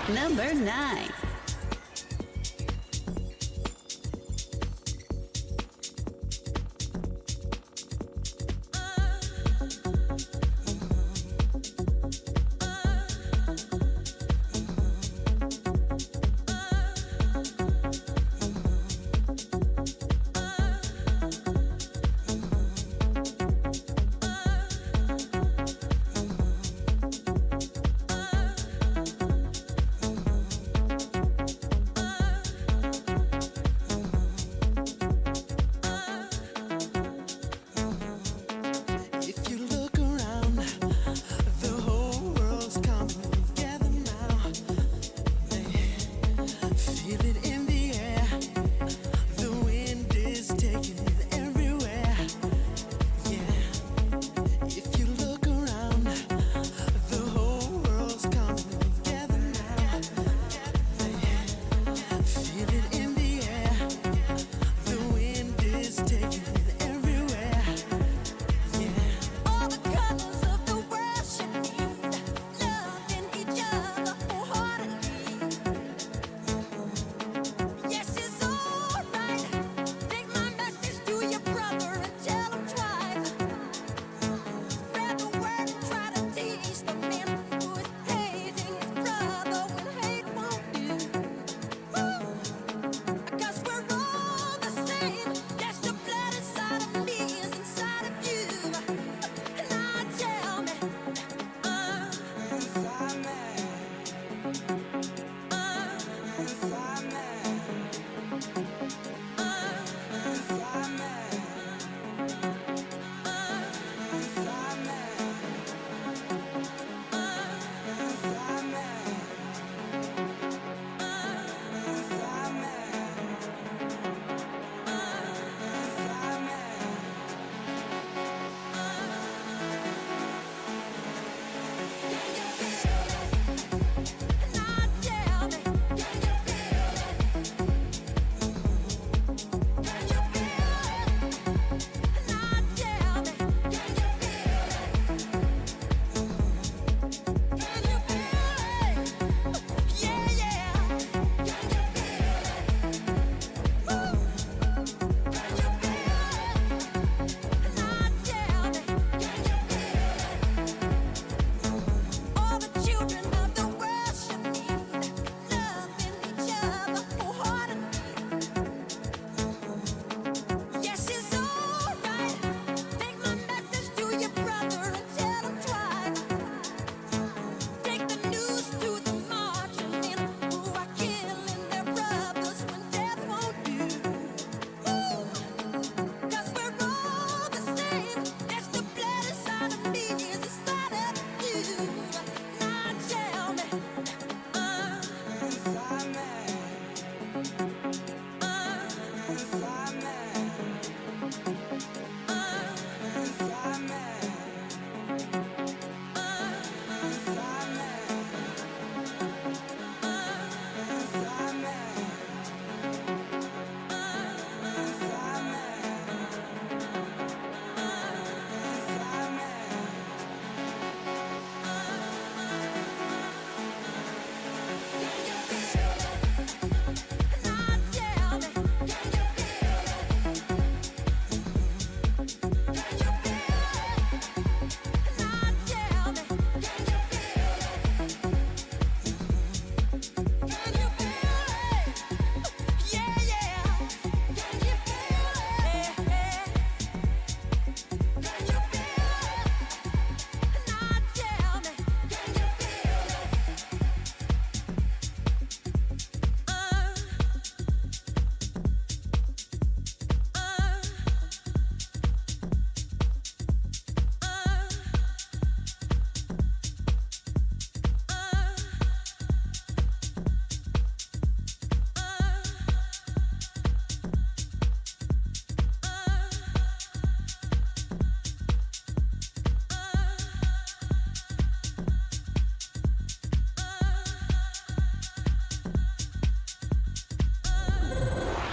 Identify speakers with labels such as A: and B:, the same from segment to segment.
A: Number 9.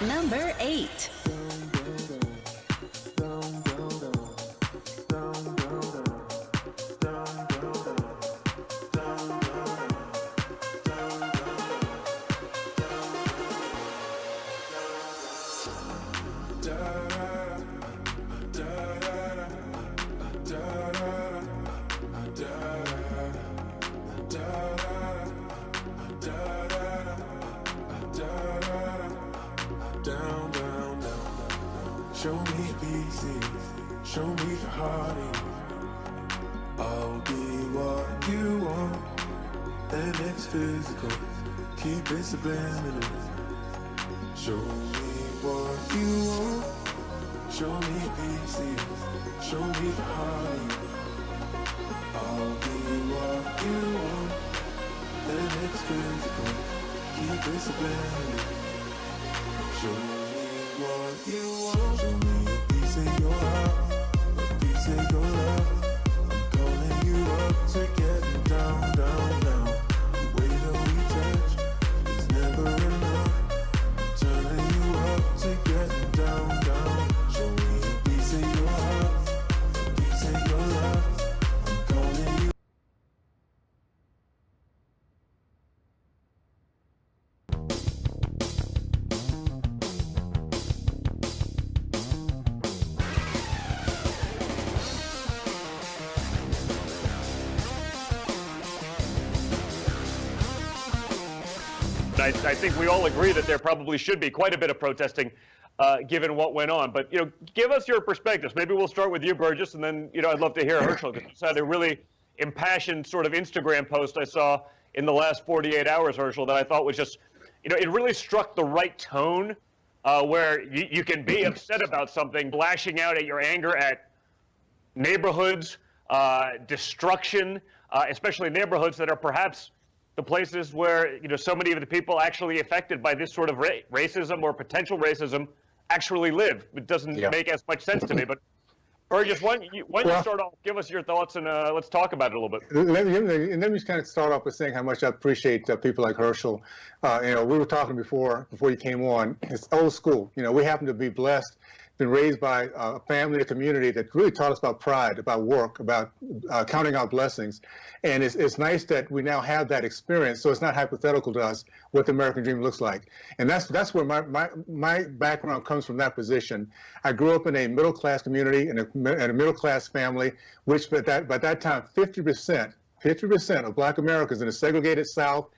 A: Number 8.
B: heart in you. I'll be what you want, and it's physical. Keep it subliminal. Show me what you want. Show me peace. Show me the heart in you. I'll be what you want, and it's physical. Keep it subliminal. Show me what you want. Show me a piece of your heart, a piece of your love. I'm calling you up to get down, down, down. The way that we touch is never enough. I'm turning you up to get down, down. Show me a piece of your heart, a piece of your love. I'm calling you.
C: I think we all agree that there probably should be quite a bit of protesting, given what went on. But, give us your perspectives. Maybe we'll start with you, Burgess, and then, I'd love to hear Herschel, because you had a really impassioned sort of Instagram post I saw in the last 48 hours, Herschel, that I thought was just, it really struck the right tone, where you can be upset about something, lashing out at your anger at neighborhoods, destruction, especially neighborhoods that are perhaps the places where, so many of the people actually affected by this sort of racism or potential racism actually live. It doesn't make as much sense to me. But Burgess, why don't you start off, give us your thoughts, and let's talk about it a little bit.
D: Let me kind of start off by saying how much I appreciate people like Herschel. We were talking before you came on. It's old school. We happen to be blessed, been raised by a family, a community that really taught us about pride, about work, about counting our blessings. And it's nice that we now have that experience, so it's not hypothetical to us what the American dream looks like. And that's where my background comes from, that position. I grew up in a middle-class community, in a middle-class family, which by that time, 50% of Black Americans in the segregated South,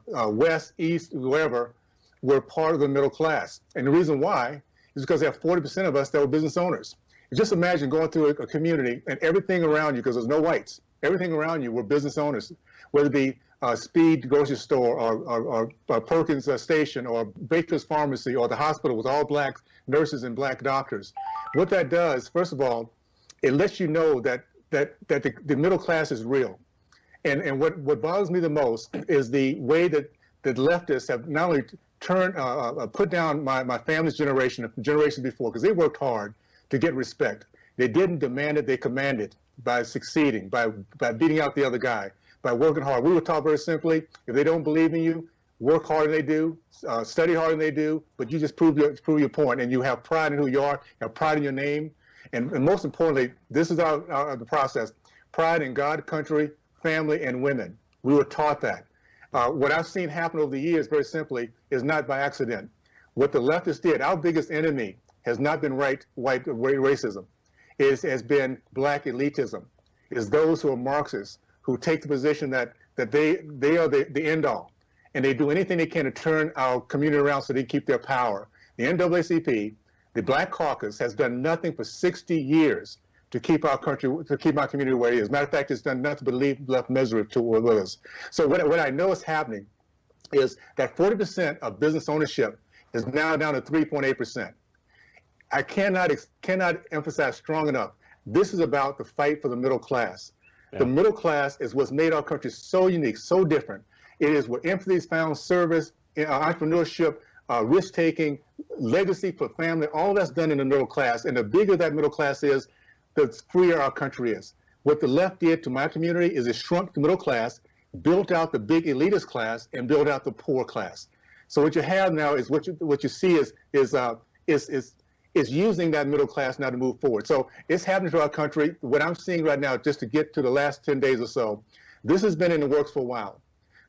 D: West, East, wherever, were part of the middle class. And the reason why is because there are 40% of us that were business owners. Just imagine going through a community and everything around you, because there's no whites, everything around you were business owners, whether it be Speed grocery store or Perkins station or Baker's Pharmacy or the hospital with all Black nurses and Black doctors. What that does, first of all, it lets you know that the middle class is real. And what bothers me the most is the way that the leftists have not only put down my family's generation, the generation before, because they worked hard to get respect. They didn't demand it, they commanded by succeeding, by beating out the other guy, by working hard. We were taught very simply, if they don't believe in you, work harder than they do, study harder than they do, but you just prove your point, and you have pride in who you are, you have pride in your name, and most importantly, this is the process, pride in God, country, family, and women. We were taught that. What I've seen happen over the years, very simply, is not by accident. What the leftists did, our biggest enemy has not been white racism. It has been Black elitism. It's those who are Marxists, who take the position that they are the end all, and they do anything they can to turn our community around so they keep their power. The NAACP, the Black Caucus, has done nothing for 60 years to keep our country, to keep our community where it is. Matter of fact, it's done nothing but leave left misery with us. So what I know is happening is that 40% of business ownership is now down to 3.8%. I cannot emphasize strong enough, this is about the fight for the middle class. Yeah. The middle class is what's made our country so unique, so different. It is where empathy is found, service, entrepreneurship, risk-taking, legacy for family, all that's done in the middle class. And the bigger that middle class is, the freer our country is. What the left did to my community is it shrunk the middle class, built out the big elitist class, and built out the poor class. So what you have now is what you see is using that middle class now to move forward. So it's happening to our country. What I'm seeing right now, just to get to the last 10 days or so, this has been in the works for a while.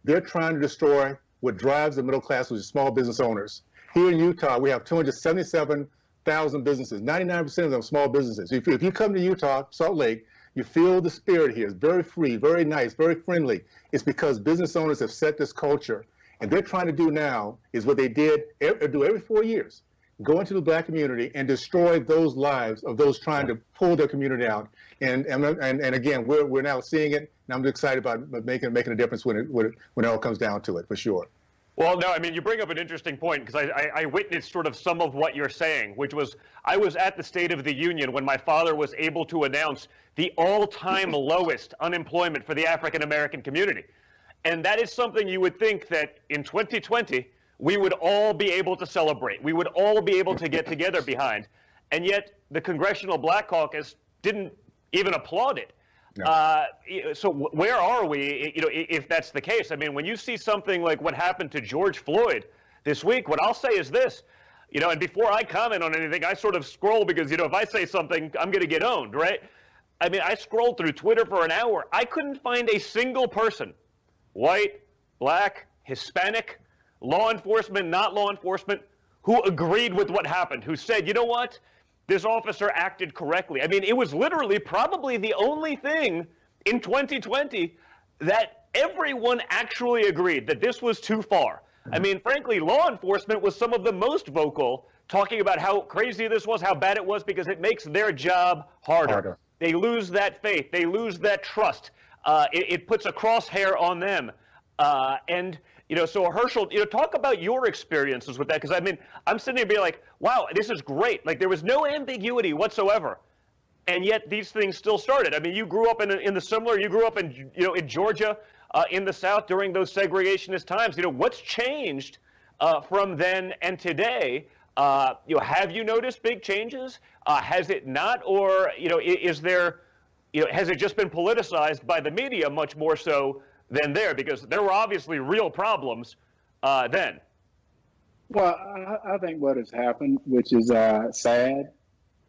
D: They're trying to destroy what drives the middle class, which is small business owners. Here in Utah, we have 277,000 businesses. 99% of them are small businesses. If you come to Utah, Salt Lake, you feel the spirit here. It's very free, very nice, very friendly. It's because business owners have set this culture. And they're trying to do now is what they do every 4 years. go into the black community and destroy those lives of those trying to pull their community out. And again, we're now seeing it, and I'm excited about making a difference when it all comes down to it, for sure.
C: Well, no, I mean, you bring up an interesting point, because I witnessed sort of some of what you're saying, which was I was at the State of the Union when my father was able to announce the all-time lowest unemployment for the African-American community. And that is something you would think that in 2020, we would all be able to celebrate. We would all be able to get together behind. And yet the Congressional Black Caucus didn't even applaud it. No. So where are we, if that's the case? I mean, when you see something like what happened to George Floyd this week, what I'll say is this, and before I comment on anything, I sort of scroll because, if I say something, I'm going to get owned, right? I mean, I scrolled through Twitter for an hour. I couldn't find a single person, white, black, Hispanic, law enforcement, not law enforcement, who agreed with what happened, who said, you know what? This officer acted correctly. I mean, it was literally probably the only thing in 2020 that everyone actually agreed that this was too far. I mean, frankly, law enforcement was some of the most vocal, talking about how crazy this was, how bad it was, because it makes their job harder. They lose that faith. They lose that trust. It puts a crosshair on them. So Herschel, talk about your experiences with that, because I mean, I'm sitting there being like, wow, this is great. Like, there was no ambiguity whatsoever, and yet these things still started. I mean, you grew up in the similar. You grew up in in Georgia, in the South during those segregationist times. What's changed from then and today? Have you noticed big changes? Has it not, or is there? Has it just been politicized by the media much more so than there? Because there were obviously real problems then.
E: Well, I think what has happened, which is sad,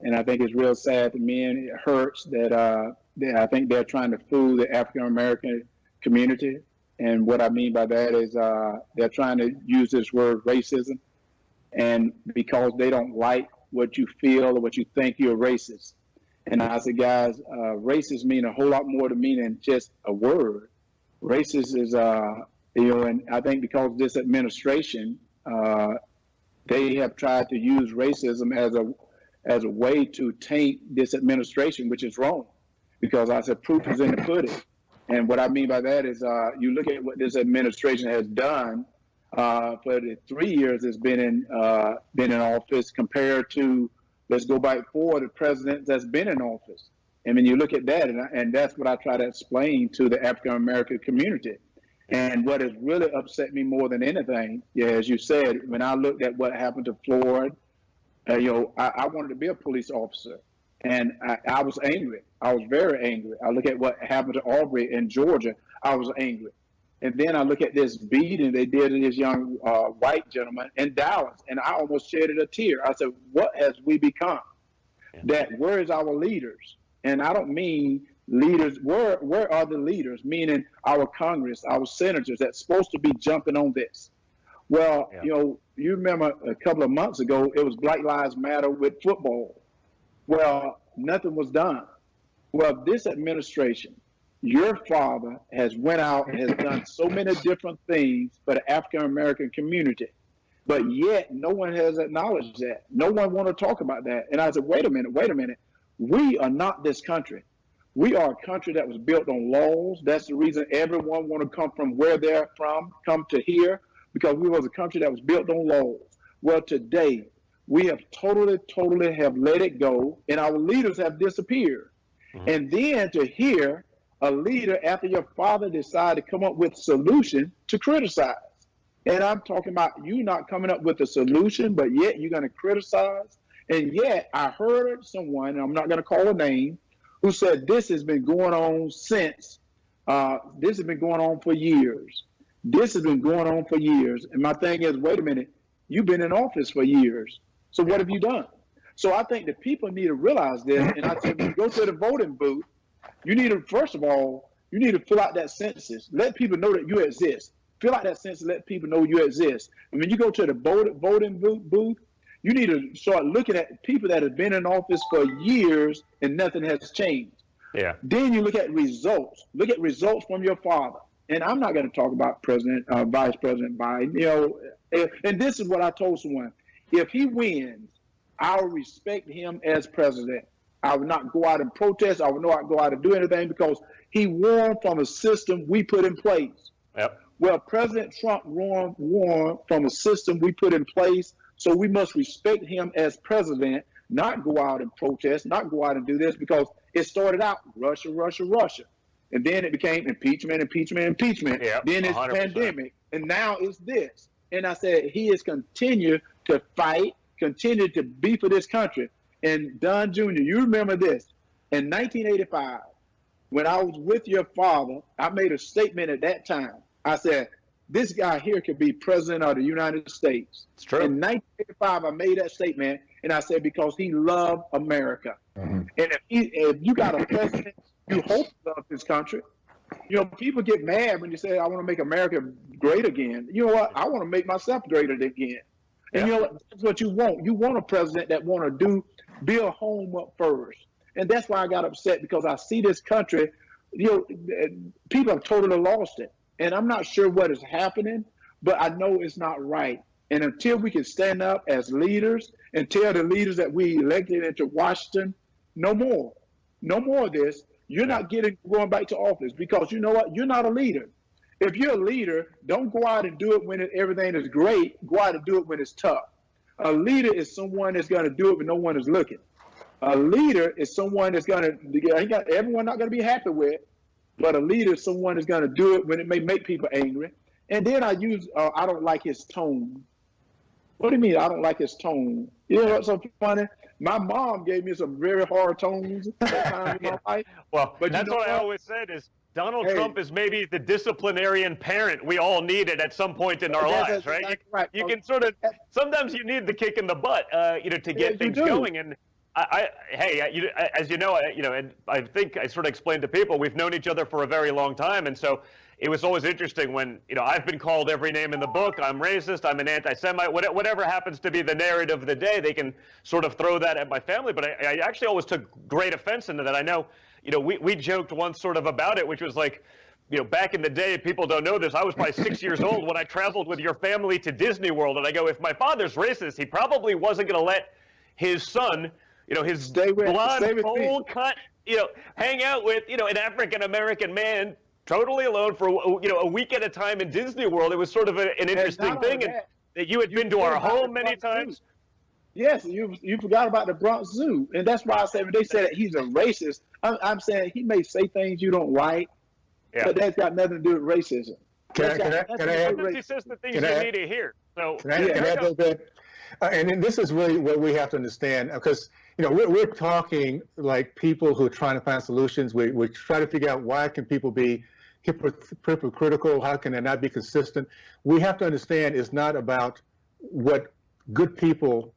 E: and I think it's real sad to me, and it hurts that I think they're trying to fool the African American community. And what I mean by that is they're trying to use this word racism, and because they don't like what you feel or what you think, you're racist. And I said, guys, racist mean a whole lot more to me than just a word. Racist is, and I think because this administration, they have tried to use racism as a way to taint this administration, which is wrong. Because I said proof is in the pudding. And what I mean by that is you look at what this administration has done for the 3 years it's been in office compared to, let's go back 4, the president that's been in office. And when you look at that, and that's what I try to explain to the African-American community. And what has really upset me more than anything, as you said, when I looked at what happened to Floyd, I wanted to be a police officer. And I was angry. I was very angry. I look at what happened to Aubrey in Georgia. I was angry. And then I look at this beating they did to this young white gentleman in Dallas, and I almost shedded a tear. I said, what has we become? That where is our leaders? And I don't mean leaders. Where are the leaders? Meaning our Congress, our senators that's supposed to be jumping on this. Well, you remember a couple of months ago, it was Black Lives Matter with football. Well, nothing was done. Well, this administration, your father has went out and has done so many different things for the African-American community, but yet no one has acknowledged that. No one want to talk about that. And I said, wait a minute. We are not this country. We are a country that was built on laws. That's the reason everyone want to come from where they're from, come to here, because we was a country that was built on laws. Well, today, we have totally have let it go, and our leaders have disappeared. Mm-hmm. And then to hear a leader after your father decided to come up with a solution to criticize. And I'm talking about you not coming up with a solution, but yet you're going to criticize. And yet I heard someone, and I'm not going to call a name, who said this has been going on since, this has been going on for years. This has been going on for years. And my thing is, wait a minute, you've been in office for years. So what have you done? So I think that people need to realize this. And I said, when you go to the voting booth, you need to, first of all, you need to fill out that census. Let people know that you exist. Fill out that census, let people know you exist. And when you go to the voting booth, you need to start looking at people that have been in office for years and nothing has changed.
C: Yeah.
E: Then you look at results. Look at results from your father. And I'm not going to talk about Vice President Biden. And this is what I told someone. If he wins, I'll respect him as president. I would not go out and protest. I would not go out and do anything because he won from a system we put in place.
C: Yep.
E: Well, President Trump won from a system we put in place, so we must respect him as president, not go out and protest, not go out and do this, because it started out Russia, Russia, Russia. And then it became impeachment, impeachment, impeachment.
C: Yep,
E: then it's
C: 100%.
E: pandemic, and now it's this. And I said, he has continued to fight, continued to be for this country. And Don Jr., you remember this. In 1985, when I was with your father, I made a statement at that time. I said, this guy here could be president of the United States.
C: It's true.
E: In 1985, I made that statement, and I said, because he loved America. And if you got a president, you hope to love this country. You know, people get mad when you say, I want to make America great again. You know what? I want to make myself greater again. And you know what? That's what you want. You want a president that want to build home up first. And that's why I got upset, because I see this country, you know, people have totally lost it. And I'm not sure what is happening, but I know it's not right. And until we can stand up as leaders and tell the leaders that we elected into Washington, no more of this. You're not going back to office, because you know what? You're not a leader. If you're a leader, don't go out and do it when everything is great. Go out and do it when it's tough. A leader is someone that's going to do it when no one is looking. A leader is someone that's going to, everyone not going to be happy with, but a leader is someone that's going to do it when it may make people angry. And then I don't like his tone. What do you mean I don't like his tone? You know what's so funny? My mom gave me some very hard tones that time in my life.
C: Well,
E: but
C: that's what I always said is Donald Trump is maybe the disciplinarian parent we all needed at some point in our lives, right?
E: Exactly right.
C: You can sort of, sometimes you need the kick in the butt, to get things going. And as you know, and I think I sort of explained to people, we've known each other for a very long time. And so it was always interesting when, I've been called every name in the book. I'm racist. I'm an anti-Semite. Whatever happens to be the narrative of the day, they can sort of throw that at my family. But I actually always took great offense into that. I know, we joked once sort of about it, which was like, back in the day, people don't know this. I was probably 6 years old when I traveled with your family to Disney World. And I go, if my father's racist, he probably wasn't going to let his son, his blonde, bowl cut, hang out with, an African-American man totally alone for, a week at a time in Disney World. It was sort of an interesting thing. And that you had been to our home many times.
E: Yes, you forgot about the Bronx Zoo. And that's why I said, when they said that he's a racist, I'm saying he may say things you don't like, but that's got nothing to do with racism.
D: Can I add?
C: Sometimes he says the things you need to hear. So,
D: can I add a little bit? And then this is really what we have to understand, because we're talking like people who are trying to find solutions. We try to figure out why can people be hypocritical, how can they not be consistent. We have to understand it's not about what good people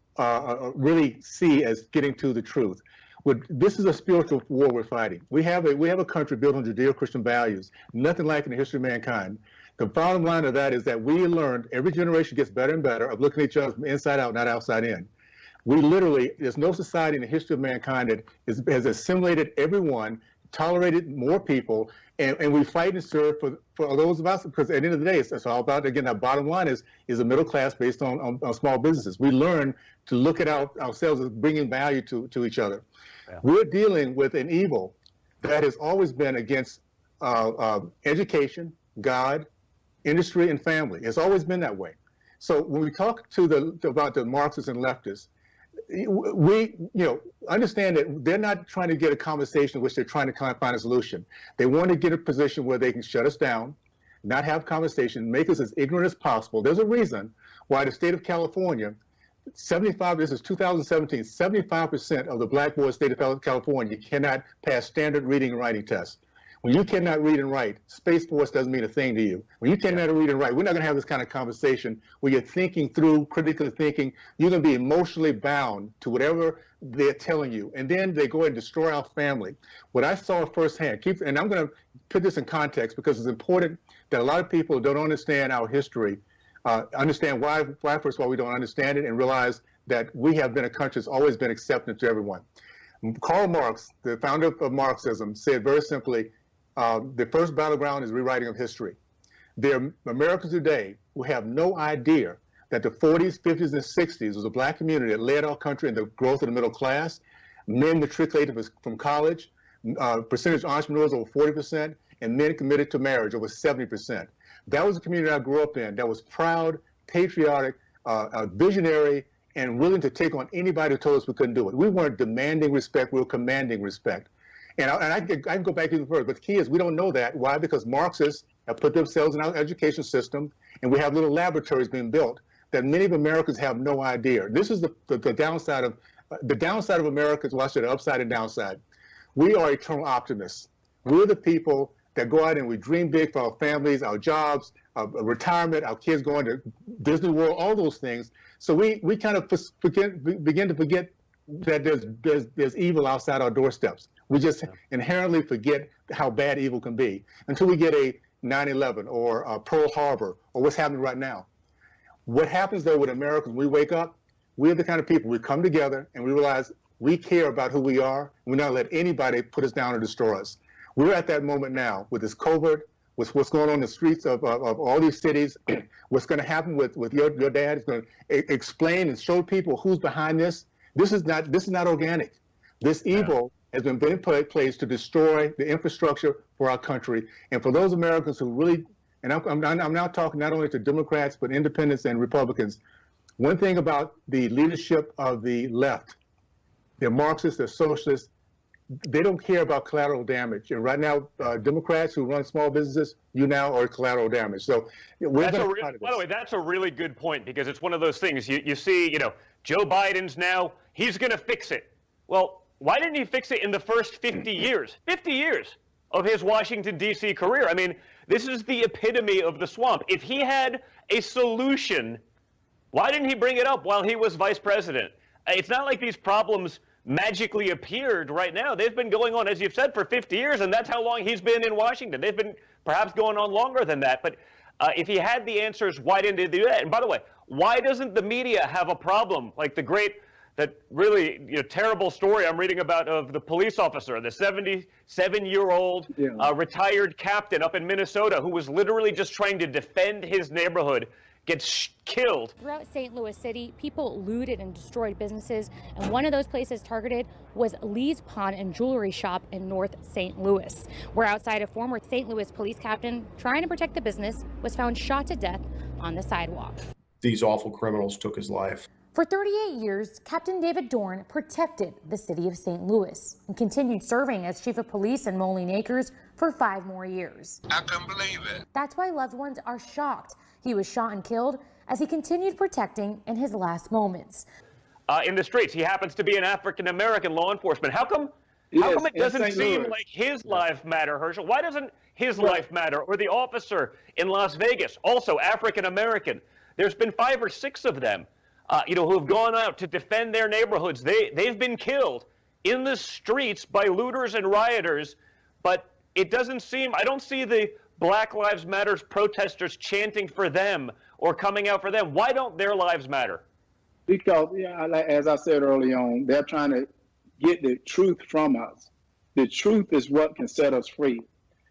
D: really see as getting to the truth. This is a spiritual war we're fighting. We have a country built on Judeo-Christian values, nothing like in the history of mankind. The bottom line of that is that we learned, every generation gets better and better of looking at each other from inside out, not outside in. We literally, there's no society in the history of mankind that has assimilated everyone, tolerated more people, and we fight and serve for those of us, because at the end of the day, it's all about, again, our bottom line is a middle class based on small businesses. We learn to look at ourselves as bringing value to each other. Yeah. We're dealing with an evil that has always been against education, God, industry, and family. It's always been that way. So when we talk about the Marxists and leftists, we understand that they're not trying to get a conversation in which they're trying to find a solution. They want to get a position where they can shut us down, not have conversation, make us as ignorant as possible. There's a reason why the state of California, this is 2017, 75% of the black boys state of California cannot pass standard reading and writing tests. When you cannot read and write, Space Force doesn't mean a thing to you. When you cannot read and write, we're not going to have this kind of conversation where you're thinking through, critically thinking. You're going to be emotionally bound to whatever they're telling you. And then they go and destroy our family. What I saw firsthand, and I'm going to put this in context because it's important that a lot of people don't understand our history, understand why first of all, we don't understand it, and realize that we have been a country that's always been accepting to everyone. Karl Marx, the founder of Marxism, said very simply, the first battleground is rewriting of history. There are Americans today who have no idea that the 40s, 50s, and 60s was a black community that led our country in the growth of the middle class, men matriculated from college, percentage of entrepreneurs over 40%, and men committed to marriage over 70%. That was a community I grew up in that was proud, patriotic, visionary, and willing to take on anybody who told us we couldn't do it. We weren't demanding respect, we were commanding respect. And I can go back even further, but the key is we don't know that. Why? Because Marxists have put themselves in our education system, and we have little laboratories being built that many of Americans have no idea. This is the downside of America. Well, I said upside and downside. We are eternal optimists. We're the people that go out and we dream big for our families, our jobs, retirement, our kids going to Disney World, all those things. So we kind of begin to forget that there's evil outside our doorsteps. We just inherently forget how bad evil can be until we get a 9/11 or a Pearl Harbor or what's happening right now. What happens though with Americans when we wake up, we're the kind of people, we come together and we realize we care about who we are. We're not let anybody put us down or destroy us. We're at that moment now with this COVID, with what's going on in the streets of all these cities, what's going to happen with your dad is going to explain and show people who's behind this. This is not organic. This evil has been put in place to destroy the infrastructure for our country. And for those Americans who really, and I'm now talking not only to Democrats, but independents and Republicans, one thing about the leadership of the left, they're Marxists, they're socialists, they don't care about collateral damage. And right now, Democrats who run small businesses, you now are collateral damage. So we're going to fight this.
C: By the way, that's a really good point because it's one of those things you see, Joe Biden's now, he's going to fix it. Well, why didn't he fix it in the first 50 years? 50 years of his Washington, D.C. career. I mean, this is the epitome of the swamp. If he had a solution, why didn't he bring it up while he was vice president? It's not like these problems magically appeared right now. They've been going on, as you've said, for 50 years, and that's how long he's been in Washington. They've been perhaps going on longer than that. But if he had the answers, why didn't he do that? And by the way, why doesn't the media have a problem like that really terrible story I'm reading about of the police officer, the 77-year-old retired captain up in Minnesota who was literally just trying to defend his neighborhood, gets killed.
F: Throughout St. Louis City, people looted and destroyed businesses, and one of those places targeted was Lee's Pawn and Jewelry Shop in North St. Louis, where outside a former St. Louis police captain trying to protect the business was found shot to death on the sidewalk.
G: These awful criminals took his life.
F: For 38 years, Captain David Dorn protected the city of St. Louis and continued serving as chief of police in Moline Acres for 5 more years.
H: I couldn't believe it.
F: That's why loved ones are shocked. He was shot and killed as he continued protecting in his last moments.
C: In the streets, he happens to be an African-American law enforcement. How come it doesn't seem like his life matter, Herschel? Why doesn't his life matter? Or the officer in Las Vegas, also African-American. There's been 5 or 6 of them. Who have gone out to defend their neighborhoods. They've been killed in the streets by looters and rioters, but it doesn't seem, I don't see the Black Lives Matter protesters chanting for them or coming out for them. Why don't their lives matter?
E: Because, as I said early on, they're trying to get the truth from us. The truth is what can set us free.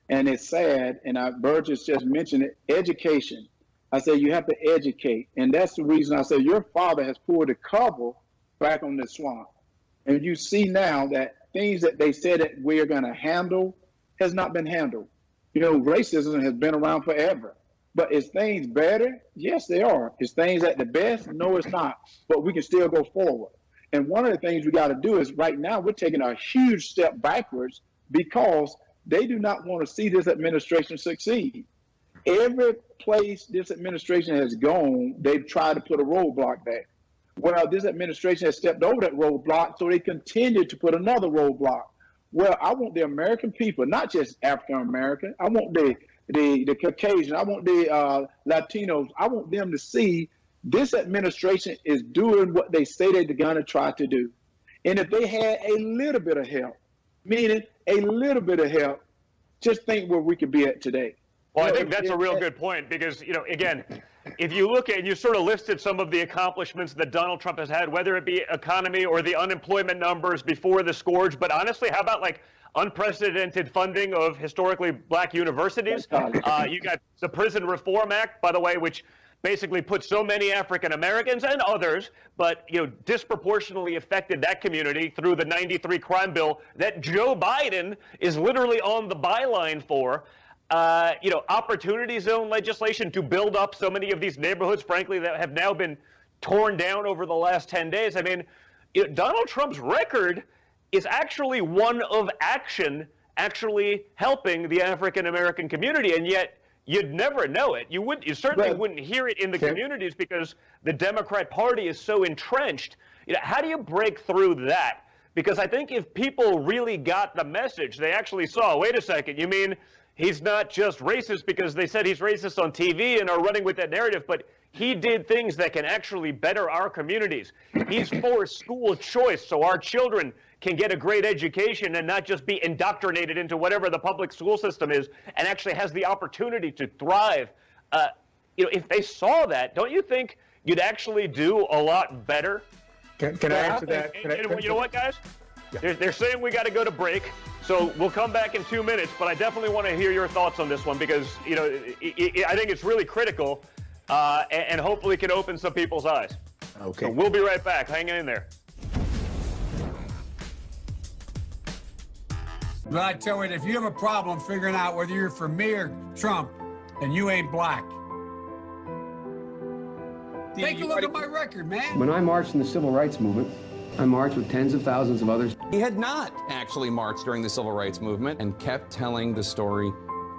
E: And it's sad, and Burgess just mentioned it, education. I said, you have to educate. And that's the reason I said your father has pulled the cover back on the swamp. And you see now that things that they said that we're going to handle has not been handled. Racism has been around forever. But is things better? Yes, they are. Is things at the best? No, it's not. But we can still go forward. And one of the things we got to do is right now we're taking a huge step backwards because they do not want to see this administration succeed. Every place this administration has gone, they've tried to put a roadblock there. Well, this administration has stepped over that roadblock, so they continue to put another roadblock. Well, I want the American people, not just African American, I want the Caucasian, I want the Latinos, I want them to see this administration is doing what they say they're going to try to do. And if they had a little bit of help, meaning a little bit of help, just think where we could be at today.
C: Well, I think that's a real good point because, again, if you look at, you sort of listed some of the accomplishments that Donald Trump has had, whether it be economy or the unemployment numbers before the scourge. But honestly, how about unprecedented funding of historically black universities? You got the Prison Reform Act, by the way, which basically put so many African Americans and others, but disproportionately affected that community through the 93 crime bill that Joe Biden is literally on the byline for. Opportunity zone legislation to build up so many of these neighborhoods, frankly, that have now been torn down over the last 10 days. I mean, Donald Trump's record is actually one of action, actually helping the African American community, and yet you'd never know it. You certainly wouldn't hear it in the communities because the Democrat Party is so entrenched. How do you break through that? Because I think if people really got the message, they actually saw, wait a second, you mean he's not just racist because they said he's racist on TV and are running with that narrative, but he did things that can actually better our communities. He's for school choice so our children can get a great education and not just be indoctrinated into whatever the public school system is, and actually has the opportunity to thrive. If they saw that, don't you think you'd actually do a lot better?
D: Can I answer that?
C: You know what, guys? Yeah. They're saying we got to go to break, so we'll come back in 2 minutes, but I definitely want to hear your thoughts on this one because, I think it's really critical and hopefully can open some people's eyes.
D: Okay.
C: So we'll be right back. Hang in there.
H: But I tell you, if you have a problem figuring out whether you're for me or Trump, then you ain't black. Take a look at my record, man.
I: When I marched in the civil rights movement, I marched with tens of thousands of others.
J: He had not actually marched during the civil rights movement and kept telling the story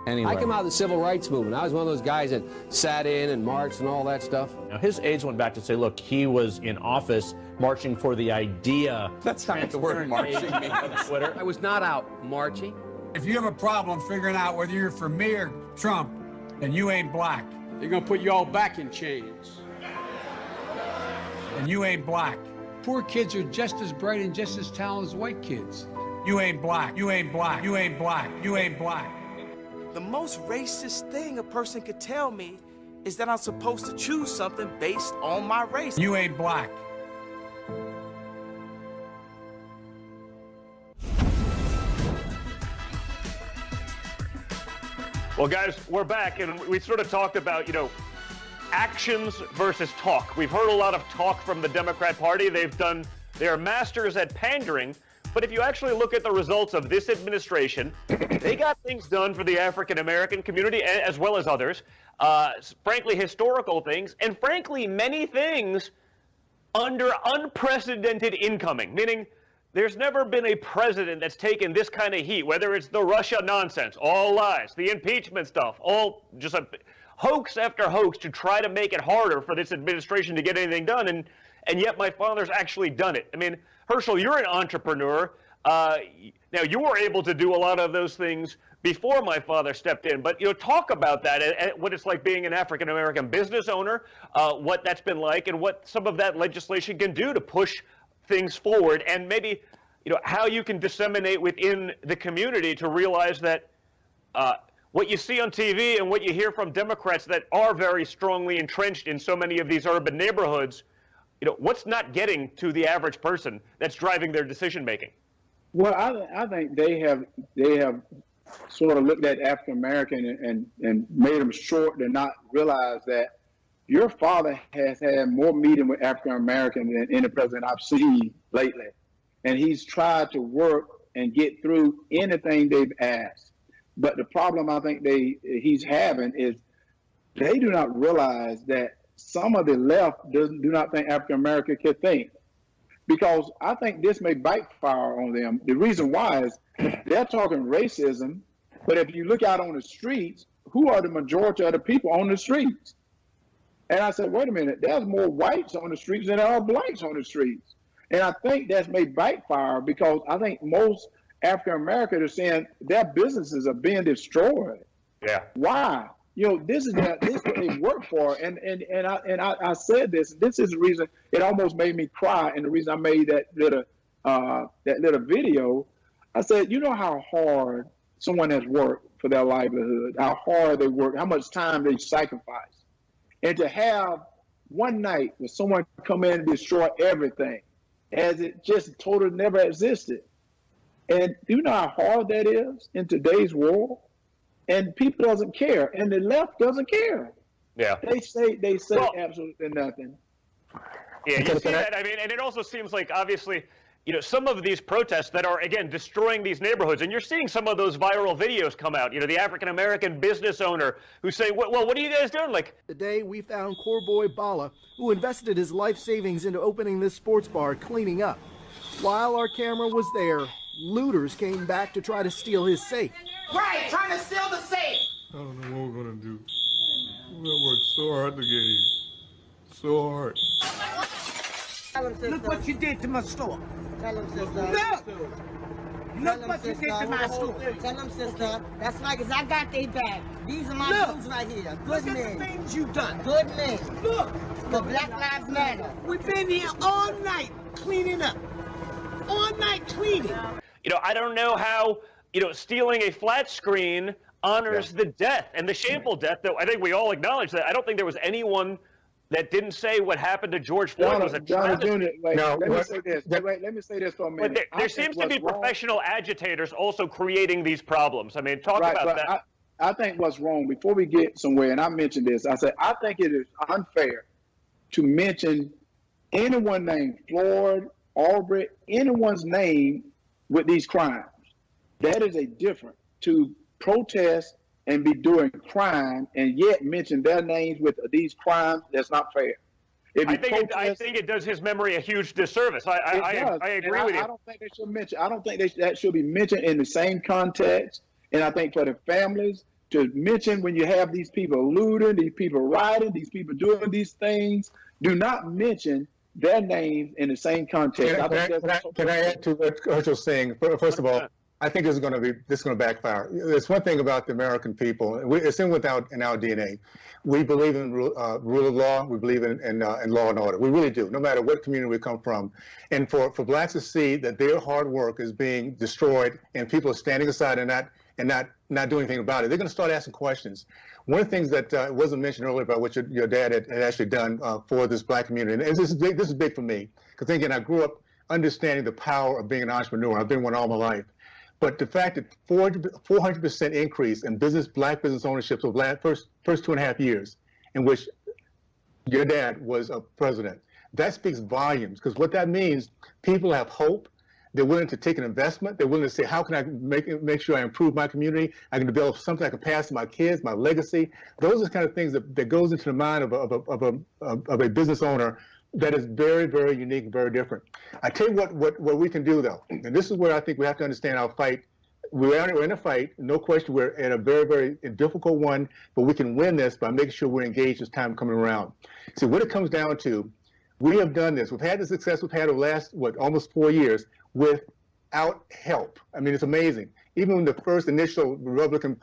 J: anyway.
I: I came out of the civil rights movement. I was one of those guys that sat in and marched and all that stuff.
K: Now, his aides went back to say, look, he was in office marching for the idea.
J: That's not the word marching means on
K: Twitter.
I: I was not out marching.
H: If you have a problem figuring out whether you're for me or Trump, then you ain't black.
I: They're going to put you all back in chains.
H: And you ain't black. Poor kids are just as bright and just as talented as white kids. You ain't black. You ain't black. You ain't black. You ain't black.
L: The most racist thing a person could tell me is that I'm supposed to choose something based on my race.
H: You ain't black.
C: Well, guys, we're back, and we sort of talked about, actions versus talk. We've heard a lot of talk from the Democrat Party. They're masters at pandering. But if you actually look at the results of this administration, they got things done for the African American community as well as others. Frankly, historical things, and frankly, many things under unprecedented incoming, meaning there's never been a president that's taken this kind of heat, whether it's the Russia nonsense, all lies, the impeachment stuff, all just a hoax after hoax to try to make it harder for this administration to get anything done, and yet my father's actually done it. I mean, Herschel, you're an entrepreneur. Now, you were able to do a lot of those things before my father stepped in, but talk about that and what it's like being an African-American business owner, what that's been like, and what some of that legislation can do to push things forward, and maybe how you can disseminate within the community to realize that what you see on TV and what you hear from Democrats that are very strongly entrenched in so many of these urban neighborhoods, what's not getting to the average person that's driving their decision making?
E: Well, I think they have sort of looked at African American and made them short to not realize that your father has had more meeting with African American than any president I've seen lately, and he's tried to work and get through anything they've asked. But the problem I think he's having is they do not realize that some of the left do not think African American can think, because I think this may backfire on them. The reason why is they're talking racism, but if you look out on the streets, who are the majority of the people on the streets? And I said, wait a minute, there's more whites on the streets than there are blacks on the streets. And I think that's may backfire because I think most African Americans are saying their businesses are being destroyed.
C: Yeah.
E: Why? This is what they work for. And I said this. This is the reason it almost made me cry. And the reason I made that little video, I said, you know how hard someone has worked for their livelihood, how hard they work, how much time they sacrifice. And to have one night where someone come in and destroy everything as it just totally never existed. And do you know how hard that is in today's world? And people doesn't care, and the left doesn't care.
C: Yeah.
E: They say
C: Well,
E: absolutely nothing.
C: Yeah, you see that. I mean, and it also seems like obviously, some of these protests that are again destroying these neighborhoods, and you're seeing some of those viral videos come out. The African American business owner who's saying, "Well, what are you guys doing?" Like
M: today, we found Corboy Bala, who invested his life savings into opening this sports bar, cleaning up. While our camera was there, looters came back to try to steal his safe.
L: Right, trying to steal the safe.
B: I don't know what we're gonna do. We're gonna work so hard to get here. So hard.
L: Look what you did to my store.
N: Tell him, sister.
L: Look what you did to my store.
N: Tell him, sister. That's right, because I got they back. These are my dudes right here. Good
L: Look
N: men.
L: at the things you've done.
N: Good men.
L: Look.
N: For Black Lives Matter.
L: We've been here all night cleaning up. All night cleaning.
C: I don't know how, stealing a flat screen honors the death and the shameful death that I think we all acknowledge that. I don't think there was anyone that didn't say what happened to George Floyd was a travesty.
E: Let me say this. Let me say this for a minute.
C: But there seems to be professional agitators also creating these problems. I mean, talk about that.
E: I think what's wrong, before we get somewhere, and I mentioned this, I said, I think it is unfair to mention anyone named Floyd, Aubrey, anyone's name with these crimes. That is a difference to protest and be doing crime and yet mention their names with these crimes. That's not fair.
C: I think it does his memory a huge disservice. I agree with you.
E: I don't think they should mention. I don't think that should be mentioned in the same context. And I think for the families to mention when you have these people looting, these people rioting, these people doing these things, do not mention their names in the same context.
D: Can I add to what Herschel's saying? First of all, I think this is going to backfire. There's one thing about the American people. It's in our DNA. We believe in rule of law. We believe in law and order. We really do, no matter what community we come from. And for blacks to see that their hard work is being destroyed and people are standing aside and not doing anything about it, they're going to start asking questions. One of the things that wasn't mentioned earlier about what your dad had actually done for this black community, and this is big for me, because again, I grew up understanding the power of being an entrepreneur. I've been one all my life. But the fact that 400% increase in black business ownership over the first 2.5 years in which your dad was a president, that speaks volumes, because what that means, people have hope. They're willing to take an investment. They're willing to say, how can I make sure I improve my community? I can develop something I can pass to my kids, my legacy. Those are the kind of things that goes into the mind of a business owner that is very, very unique and very different. I tell you what we can do, though, and this is where I think we have to understand our fight. We're in a fight, no question. We're in a very, very difficult one, but we can win this by making sure we're engaged as time coming around. See, what it comes down to, we have done this. We've had the success we've had over the last, almost 4 years without help. I mean, it's amazing. Even when the first initial Republican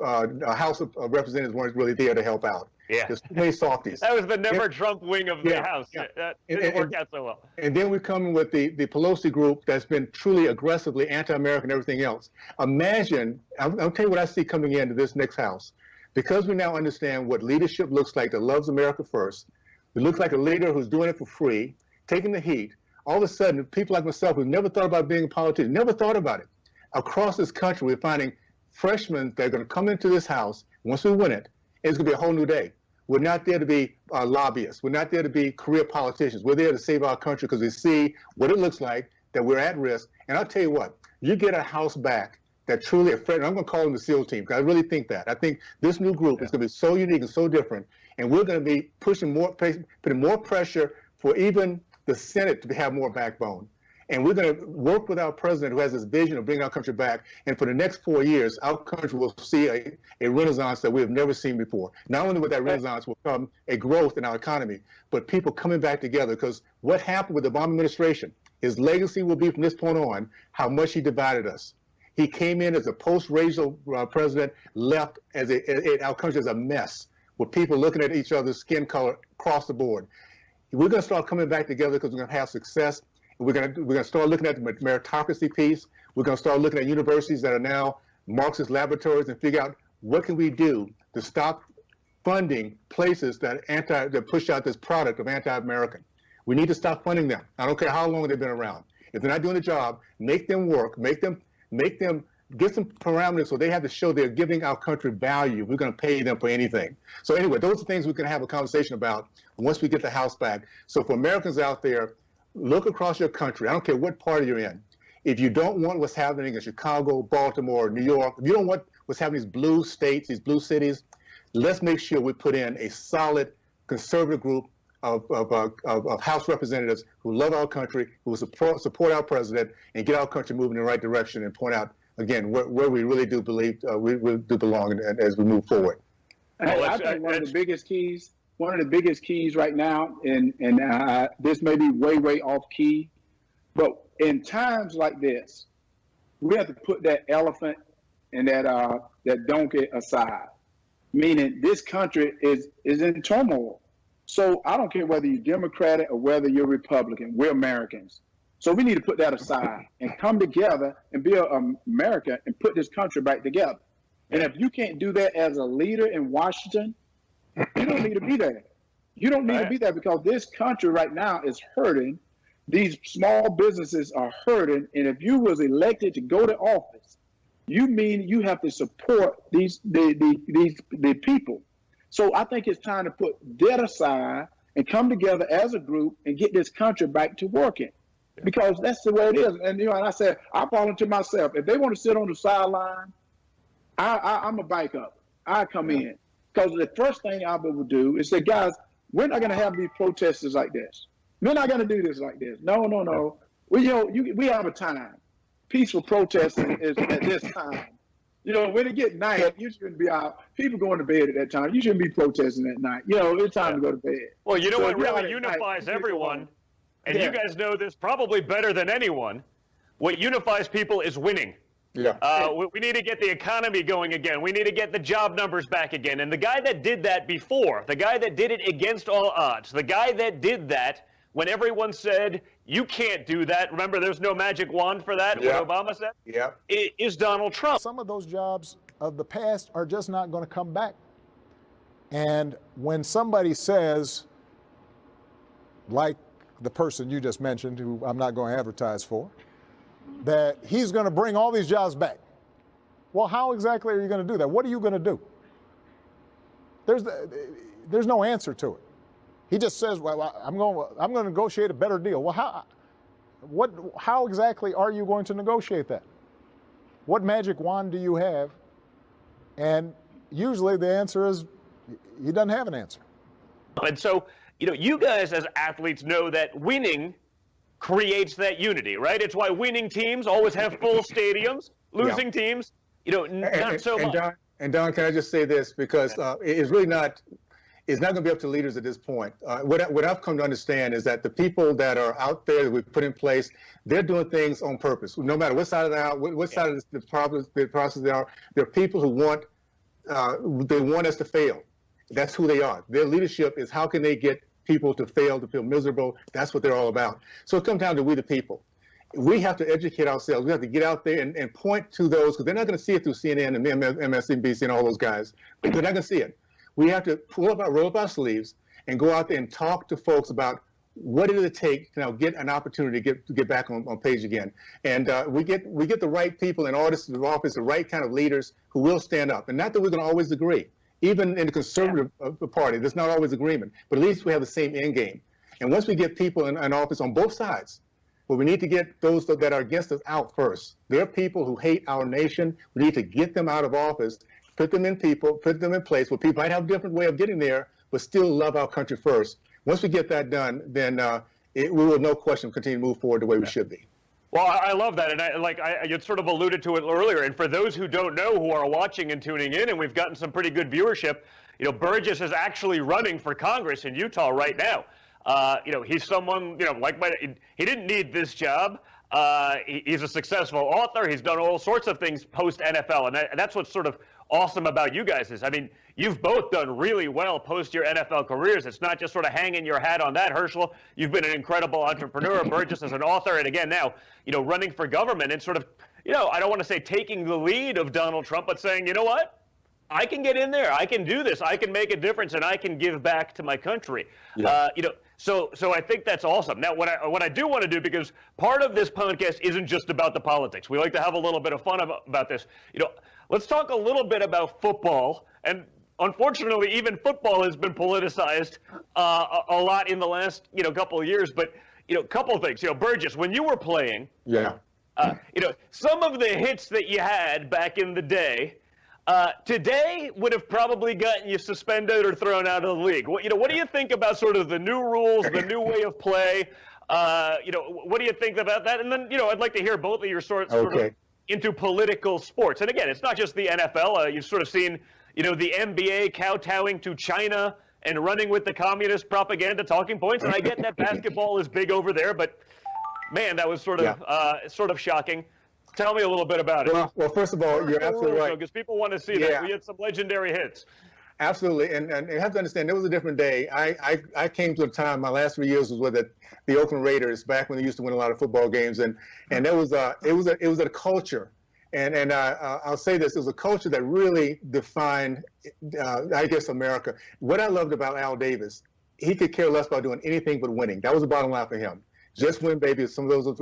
D: House of Representatives weren't really there to help out.
C: Yeah.
D: There's too many softies.
C: That was the never Trump wing of the House.
D: Yeah.
C: That didn't work out so well.
D: And then we come in with the Pelosi group that's been truly aggressively anti-American and everything else. Imagine, I'll tell you what I see coming into this next House. Because we now understand what leadership looks like that loves America first, it looks like a leader who's doing it for free, taking the heat. All of a sudden, people like myself who never thought about being a politician, never thought about it. Across this country, we're finding freshmen that are going to come into this House. Once we win it, it's going to be a whole new day. We're not there to be lobbyists. We're not there to be career politicians. We're there to save our country because we see what it looks like, that we're at risk. And I'll tell you what, you get a House back that truly, I'm going to call them the SEAL team, because I really think that. I think this new group is going to be so unique and so different, and we're going to be putting more pressure for even the Senate to have more backbone. And we're going to work with our president who has this vision of bringing our country back. And for the next 4 years, our country will see a renaissance that we have never seen before. Not only with that renaissance will come a growth in our economy, but people coming back together. Because what happened with the Obama administration, his legacy will be from this point on how much he divided us. He came in as a post-racial president, left our country as a mess, with people looking at each other's skin color across the board. We're going to start coming back together because we're going to have success. We're going to start looking at the meritocracy piece. We're going to start looking at universities that are now Marxist laboratories and figure out what can we do to stop funding places that push out this product of anti-American. We need to stop funding them. I don't care how long they've been around. If they're not doing the job, make them work. Make them get some parameters so they have to show they're giving our country value. We're going to pay them for anything. So anyway, those are things we can have a conversation about once we get the House back. So for Americans out there, look across your country. I don't care what party you're in. If you don't want what's happening in Chicago, Baltimore, New York, if you don't want what's happening in these blue states, these blue cities, let's make sure we put in a solid conservative group of House representatives who love our country, who support our president, and get our country moving in the right direction and point out, again, where we really do believe we do belong as we move forward.
E: I think one of the biggest keys right now, and this may be way off key, but in times like this, we have to put that elephant and that donkey aside. Meaning, this country is in turmoil. So I don't care whether you're Democratic or whether you're Republican. We're Americans. So we need to put that aside and come together and build America and put this country back together. And if you can't do that as a leader in Washington, you don't need to be there. You don't need to be there because this country right now is hurting. These small businesses are hurting. And if you was elected to go to office, you mean you have to support the people. So I think it's time to put that aside and come together as a group and get this country back to working. Because that's the way it is. And and I said, I volunteer myself. If they want to sit on the sideline, I'm a bike up. I come in. Because the first thing I would do is say, guys, we're not going to have these protesters like this. We're not going to do this like this. No. We have a time. Peaceful protesting is at this time. When it gets night, you shouldn't be out. People going to bed at that time. You shouldn't be protesting at night. It's time to go to bed.
C: Well, what really unifies everyone, and you guys know this probably better than anyone, what unifies people is winning.
D: Yeah.
C: We need to get the economy going again. We need to get the job numbers back again. And the guy that did that before, the guy that did it against all odds, the guy that did that when everyone said, you can't do that. Remember, there's no magic wand for that, what Obama said?
D: Yeah.
C: It is Donald Trump.
O: Some of those jobs of the past are just not going to come back. And when somebody says, like the person you just mentioned, who I'm not going to advertise for, that he's going to bring all these jobs back. Well, how exactly are you going to do that? What are you going to do? There's no answer to it. He just says, well, I'm going to negotiate a better deal. Well, how exactly are you going to negotiate that? What magic wand do you have? And usually the answer is he doesn't have an answer.
C: And so, you guys as athletes know that winning creates that unity, right? It's why winning teams always have full stadiums. Losing teams, not so much.
D: Don, can I just say this? Because it's really not. It's not going to be up to leaders at this point. What I've come to understand is that the people that are out there that we've put in place, they're doing things on purpose. No matter what side of the process they are, they're people who they want us to fail. That's who they are. Their leadership is how can they get people to fail, to feel miserable. That's what they're all about. So it comes down to we the people. We have to educate ourselves. We have to get out there and point to those, because they're not going to see it through CNN and MSNBC and all those guys. They're not going to see it. We have to roll up our sleeves and go out there and talk to folks about what did it take to get an opportunity to get back on page again. And we get the right people in office, the right kind of leaders who will stand up. And not that we're going to always agree. Even in the conservative party, there's not always agreement. But at least we have the same end game. And once we get people in office on both sides, well, we need to get those that are against us out first. There are people who hate our nation. We need to get them out of office. Put them in place where people might have a different way of getting there, but still love our country first. Once we get that done, then we will, no question, continue to move forward the way we should be.
C: Well, I love that, and you sort of alluded to it earlier. And for those who don't know, who are watching and tuning in, and we've gotten some pretty good viewership, Burgess is actually running for Congress in Utah right now. He's someone, he didn't need this job. He's a successful author. He's done all sorts of things post NFL, and that's what's sort of awesome about you guys is, you've both done really well post your NFL careers. It's not just sort of hanging your hat on that. Herschel, you've been an incredible entrepreneur. Burgess is an author, and again now, running for government and sort of, I don't want to say taking the lead of Donald Trump, but saying, you know what? I can get in there. I can do this. I can make a difference, and I can give back to my country. Yeah. So I think that's awesome. Now, what I do want to do, because part of this podcast isn't just about the politics. We like to have a little bit of fun about this. Let's talk a little bit about football. And unfortunately, even football has been politicized a lot in the last couple of years. But a couple of things. Burgess, when you were playing, some of the hits that you had back in the day. Today would have probably gotten you suspended or thrown out of the league. What do you think about sort of the new rules, the new way of play? What do you think about that? And then, I'd like to hear both of your sort of into political sports. And again, it's not just the NFL. You've sort of seen, the NBA kowtowing to China and running with the communist propaganda talking points. And I get that basketball is big over there, but man, that was sort of shocking. Tell me a little bit about it.
D: Well, first of all, you're absolutely right.
C: Because people want to see that. We had some legendary hits.
D: Absolutely, and you have to understand, it was a different day. I came to a time, my last 3 years was with the Oakland Raiders, back when they used to win a lot of football games, and it was a culture, and I'll say this, it was a culture that really defined, I guess, America. What I loved about Al Davis, he could care less about doing anything but winning. That was the bottom line for him. Just win, baby. Some of those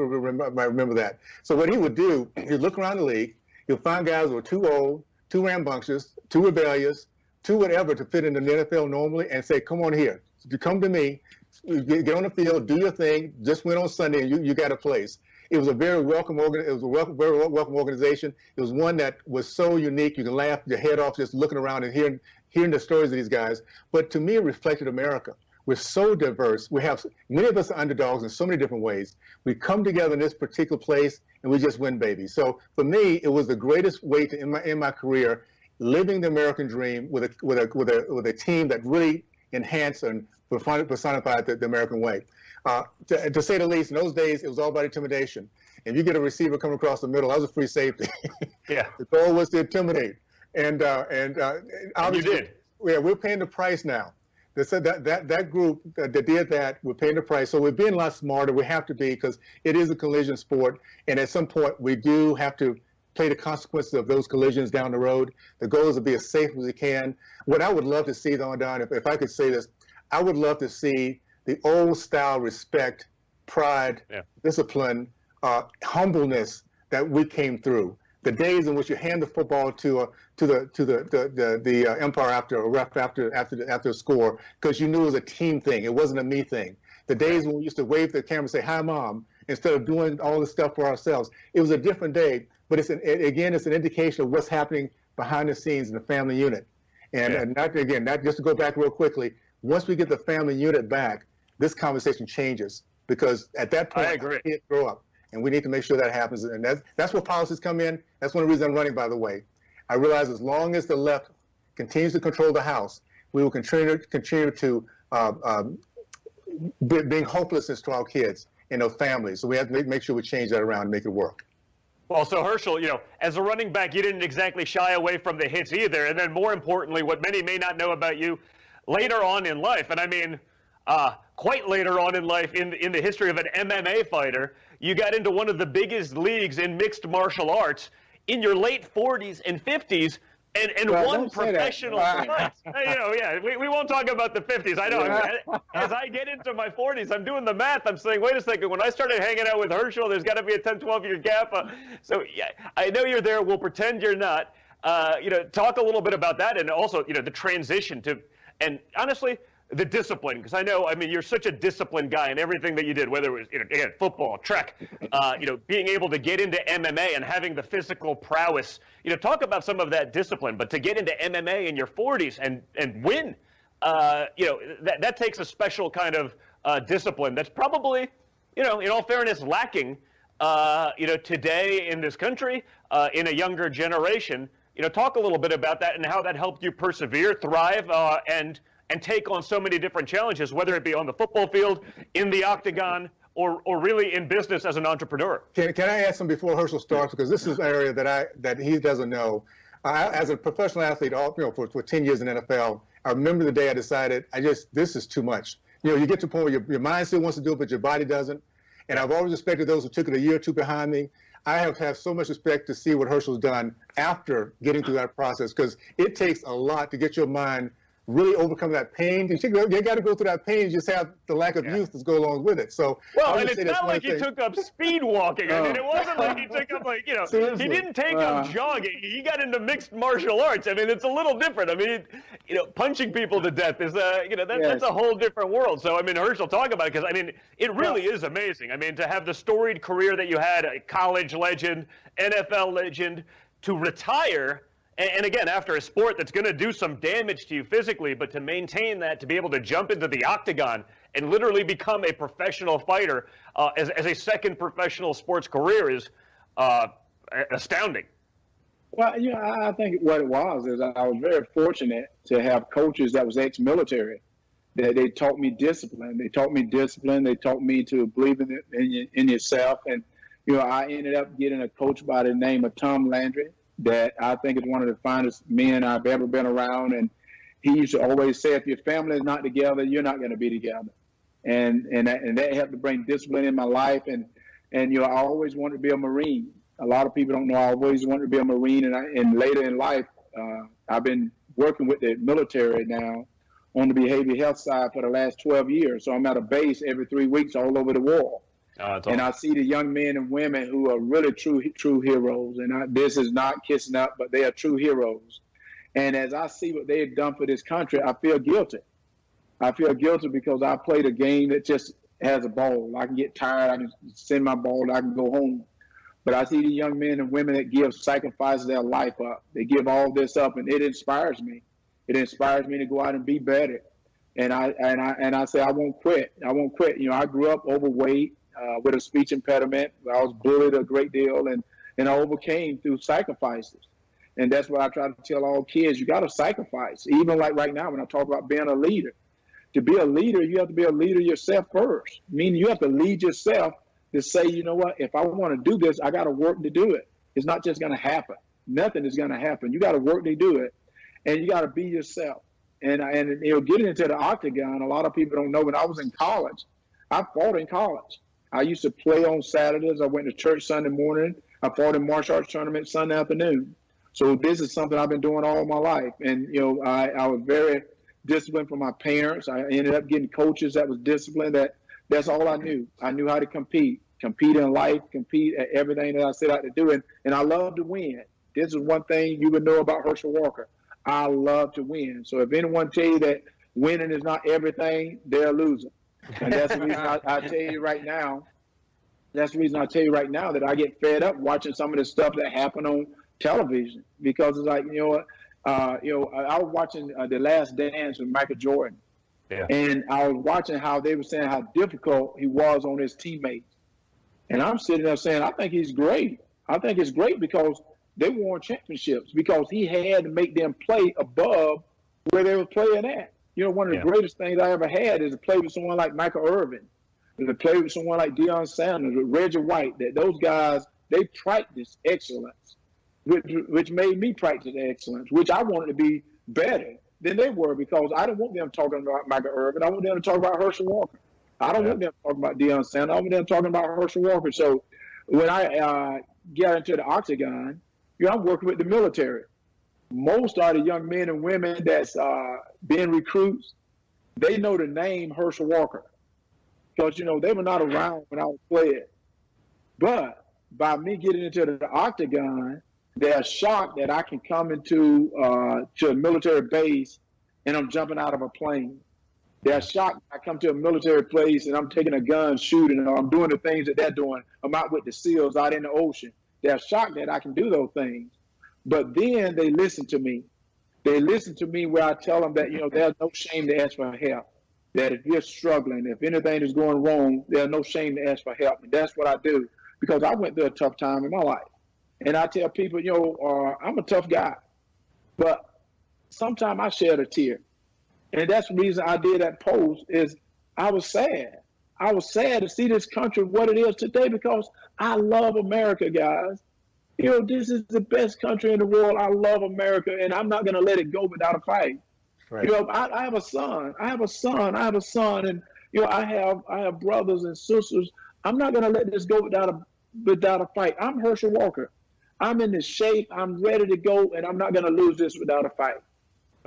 D: might remember that. So what he would do, he'd look around the league. He'll find guys who are too old, too rambunctious, too rebellious, too whatever to fit into the NFL normally, and say, come on here. You come to me, get on the field, do your thing, just win on Sunday, and you got a place. It was a very welcome very welcome organization. It was one that was so unique. You can laugh your head off just looking around and hearing the stories of these guys. But to me, it reflected America. We're so diverse. Many of us are underdogs in so many different ways. We come together in this particular place and we just win, baby. So for me, it was the greatest way to end my career, living the American dream with a team that really enhanced and personified the American way. To say the least, in those days, it was all about intimidation. If you get a receiver coming across the middle, that was a free safety.
C: Yeah.
D: The goal was to intimidate, and obviously,
C: you did.
D: Yeah, we're paying the price now. That group that did that, we're paying the price. So we're being a lot smarter. We have to be, because it is a collision sport. And at some point, we do have to play the consequences of those collisions down the road. The goal is to be as safe as we can. What I would love to see, though, Don, if I could say this, I would love to see the old style respect, pride, discipline, humbleness that we came through. The days in which you hand the football to the umpire after a ref after a score, because you knew it was a team thing. It wasn't a me thing. The days when we used to wave the camera and say, "Hi, Mom," instead of doing all this stuff for ourselves. It was a different day, but it's an indication of what's happening behind the scenes in the family unit. And not just to go back real quickly, once we get the family unit back, this conversation changes, because at that point,
C: I agree.
D: Kids grow up. And we need to make sure that happens. And that's where policies come in. That's one of the reasons I'm running, by the way. I realize as long as the left continues to control the House, we will continue to bring hopelessness to our kids and their families. So we have to make sure we change that around and make it work.
C: Well, so Herschel, as a running back, you didn't exactly shy away from the hits either. And then more importantly, what many may not know about you, later on in life, and I mean quite later on in life in the history of an MMA fighter, you got into one of the biggest leagues in mixed martial arts in your late 40s and 50s and won professional fights. We won't talk about the 50s. I know. As I get into my 40s, I'm doing the math. I'm saying, wait a second. When I started hanging out with Herschel, there's got to be a 10, 12-year gap. So I know you're there. We'll pretend you're not. Talk a little bit about that, and also, the transition to, and honestly, the discipline, because you're such a disciplined guy in everything that you did, whether it was, again, football, track, being able to get into MMA and having the physical prowess, talk about some of that discipline, but to get into MMA in your 40s and win, that takes a special kind of discipline that's probably, in all fairness, lacking, today in this country, in a younger generation. Talk a little bit about that and how that helped you persevere, thrive, and take on so many different challenges, whether it be on the football field, in the octagon, or really in business as an entrepreneur.
D: Can I ask him before Herschel starts, because this is an area that he doesn't know. As a professional athlete, for 10 years in NFL, I remember the day I decided, this is too much. You get to a point where your mind still wants to do it, but your body doesn't. And I've always respected those who took it a year or two behind me. I have so much respect to see what Herschel's done after getting through that process, because it takes a lot to get your mind really overcome that pain. You got to go through that pain. You just have the lack of youth to go along with it. So,
C: well, and it's not like he took up speed walking. I mean, it wasn't like he took up he didn't take up jogging. He got into mixed martial arts. I mean, it's a little different. I mean, punching people to death is that's a whole different world. So, I mean, Herschel, talk about it, because I mean, it really is amazing. I mean, to have the storied career that you had, a college legend, NFL legend, to retire. And again, after a sport that's going to do some damage to you physically, but to maintain that, to be able to jump into the octagon and literally become a professional fighter as a second professional sports career is astounding.
E: Well, I think what it was is I was very fortunate to have coaches that was ex-military. That they taught me discipline. They taught me to believe in yourself. And, I ended up getting a coach by the name of Tom Landry, that I think is one of the finest men I've ever been around. And he used to always say, if your family is not together, you're not going to be together. And that helped to bring discipline in my life. And I always wanted to be a Marine. A lot of people don't know I always wanted to be a Marine. And later in life, I've been working with the military now on the behavioral health side for the last 12 years. So I'm at a base every 3 weeks all over the world. And I see the young men and women who are really true heroes. And this is not kissing up, but they are true heroes. And as I see what they have done for this country, I feel guilty. I feel guilty because I played a game that just has a ball. I can get tired. I can send my ball. I can go home. But I see the young men and women that sacrifice their life up. They give all this up, and it inspires me. It inspires me to go out and be better. And I say I won't quit. I won't quit. I grew up overweight with a speech impediment. I was bullied a great deal, and I overcame through sacrifices. And that's what I try to tell all kids. You got to sacrifice. Even like right now when I talk about being a leader. To be a leader, you have to be a leader yourself first. Meaning you have to lead yourself to say, you know what, if I want to do this, I got to work to do it. It's not just going to happen. Nothing is going to happen. You got to work to do it. And you got to be yourself. And getting into the octagon, a lot of people don't know, when I was in college, I fought in college. I used to play on Saturdays. I went to church Sunday morning. I fought in martial arts tournaments Sunday afternoon. So this is something I've been doing all my life. And, I was very disciplined from my parents. I ended up getting coaches that was disciplined. That's all I knew. I knew how to compete in life, compete at everything that I set out to do. And I love to win. This is one thing you would know about Herschel Walker. I love to win. So if anyone tell you that winning is not everything, they're a loser. And that's the reason I tell you right now. That's the reason I tell you right now that I get fed up watching some of the stuff that happened on television, because it's like, I was watching The Last Dance with Michael Jordan. Yeah. And I was watching how they were saying how difficult he was on his teammates. And I'm sitting there saying, I think he's great. I think it's great because they won championships, because he had to make them play above where they were playing at. One of the greatest things I ever had is to play with someone like Michael Irvin, to play with someone like Deion Sanders, with Reggie White. That those guys, they practice excellence, which made me practice excellence, which I wanted to be better than they were, because I don't want them talking about Michael Irvin. I want them to talk about Herschel Walker. I don't want them talking about Deion Sanders. I want them talking about Herschel Walker. So when I get into the octagon, I'm working with the military. Most of the young men and women that's being recruits, they know the name Herschel Walker, because they were not around when I was playing. But by me getting into the octagon, they're shocked that I can come into to a military base and I'm jumping out of a plane. They're shocked I come to a military place and I'm taking a gun shooting, or I'm doing the things that they're doing. I'm out with the SEALs out in the ocean. They're shocked that I can do those things. But then they listen to me. They listen to me where I tell them that, there's no shame to ask for help. That if you're struggling, if anything is going wrong, there's no shame to ask for help. And that's what I do, because I went through a tough time in my life. And I tell people, I'm a tough guy, but sometimes I shed a tear. And that's the reason I did that post, is I was sad. I was sad to see this country what it is today, because I love America, guys. This is the best country in the world. I love America, and I'm not going to let it go without a fight. Right. I have a son. I have a son, and I have brothers and sisters. I'm not going to let this go without a fight. I'm Herschel Walker. I'm in this shape. I'm ready to go, and I'm not going to lose this without a fight.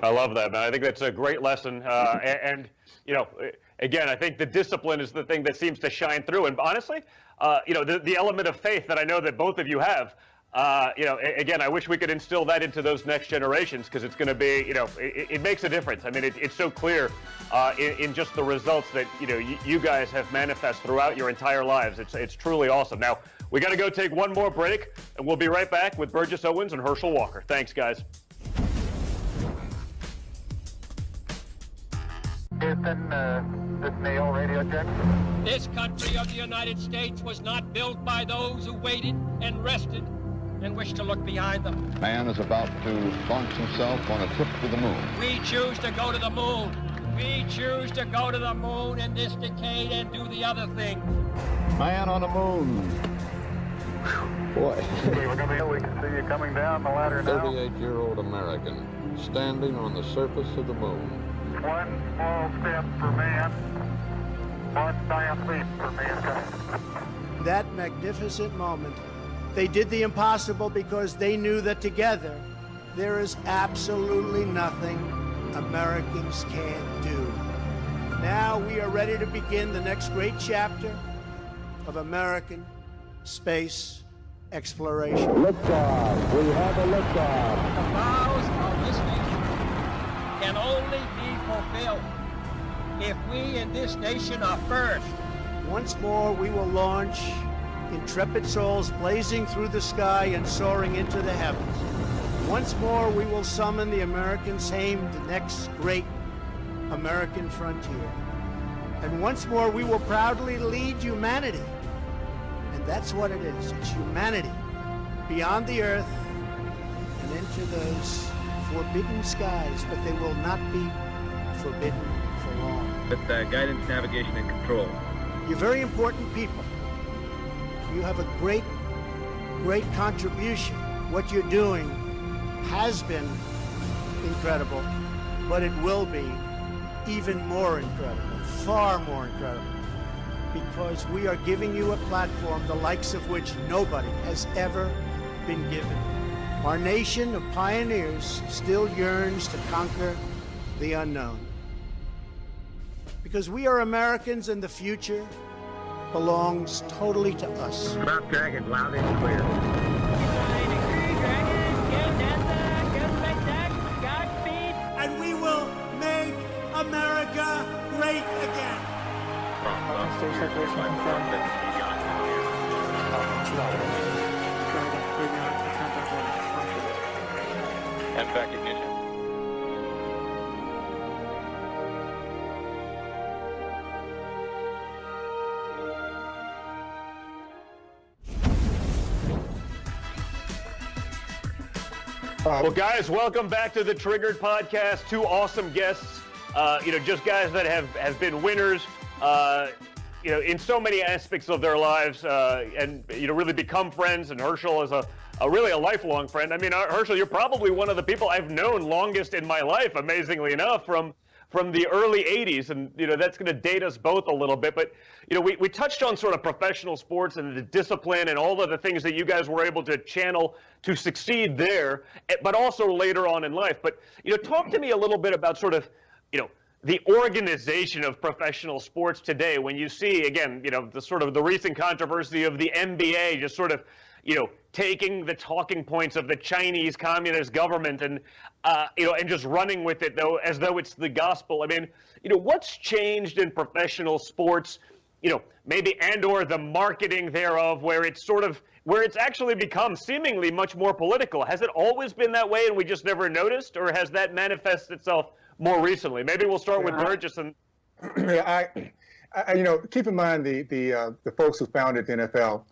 C: I love that, man. I think that's a great lesson. And, you know, again, I think the discipline is the thing that seems to shine through. And honestly, you know, the element of faith that I know that both of you have, you know, again, I wish we could instill that into those next generations, because it's going to be, you know, it makes a difference. I mean, it's so clear in just the results that, you know, you guys have manifest throughout your entire lives. It's truly awesome. Now, we got to go take one more break, and we'll be right back with Burgess Owens and Herschel Walker. Thanks, guys.
P: Houston, this Neil, radio check.
Q: This country of the United States was not built by those who waited and rested and wished to look behind them.
R: Man is about to launch himself on a trip to the moon.
Q: We choose to go to the moon. We choose to go to the moon in this decade and do the other thing.
R: Man on the moon. Boy.
P: We can see you coming down the ladder now.
R: 38-year-old American standing on the surface of the moon.
P: One small step for man, one giant leap for mankind.
M: That magnificent moment, they did the impossible because they knew that together there is absolutely nothing Americans can't do. Now we are ready to begin the next great chapter of American space exploration.
R: Liftoff. We have a liftoff.
Q: The vows of this nation can only be fulfilled if we in this nation are first.
M: Once more, we will launch intrepid souls blazing through the sky and soaring into the heavens. Once more, we will summon the Americans aimed the next great American frontier. And once more, we will proudly lead humanity. And that's what it is. It's humanity beyond the earth and into those forbidden skies, but they will not be forbidden for long.
S: With guidance, navigation, and control.
M: You're very important people. You have a great, great contribution. What you're doing has been incredible, but it will be even more incredible, far more incredible, because we are giving you a platform the likes of which nobody has ever been given. Our nation of pioneers still yearns to conquer the unknown. Because we are Americans and the future belongs totally to us.
S: About Dragon, loud and clear.
M: And we will make America great again.
S: And back ignition.
C: Well, guys, welcome back to the Triggered Podcast. Two awesome guests, you know, just guys that have been winners, you know, in so many aspects of their lives, and, you know, really become friends. And Herschel is a really a lifelong friend. I mean, Herschel, you're probably one of the people I've known longest in my life, amazingly enough, from the early 80s. And, you know, that's going to date us both a little bit. But, you know, we touched on sort of professional sports and the discipline and all of the things that you guys were able to channel to succeed there, but also later on in life. But, you know, talk to me a little bit about sort of, you know, the organization of professional sports today, when you see, again, you know, the sort of the recent controversy of the NBA just sort of, you know, taking the talking points of the Chinese Communist government and, you know, and just running with it though, as though it's the gospel. I mean, you know, what's changed in professional sports, you know, maybe and/or the marketing thereof, where it's sort of, where it's actually become seemingly much more political? Has it always been that way and we just never noticed, or has that manifested itself more recently? Maybe we'll start with Burgess. And
D: yeah, I you know, keep in mind the folks who founded the NFL.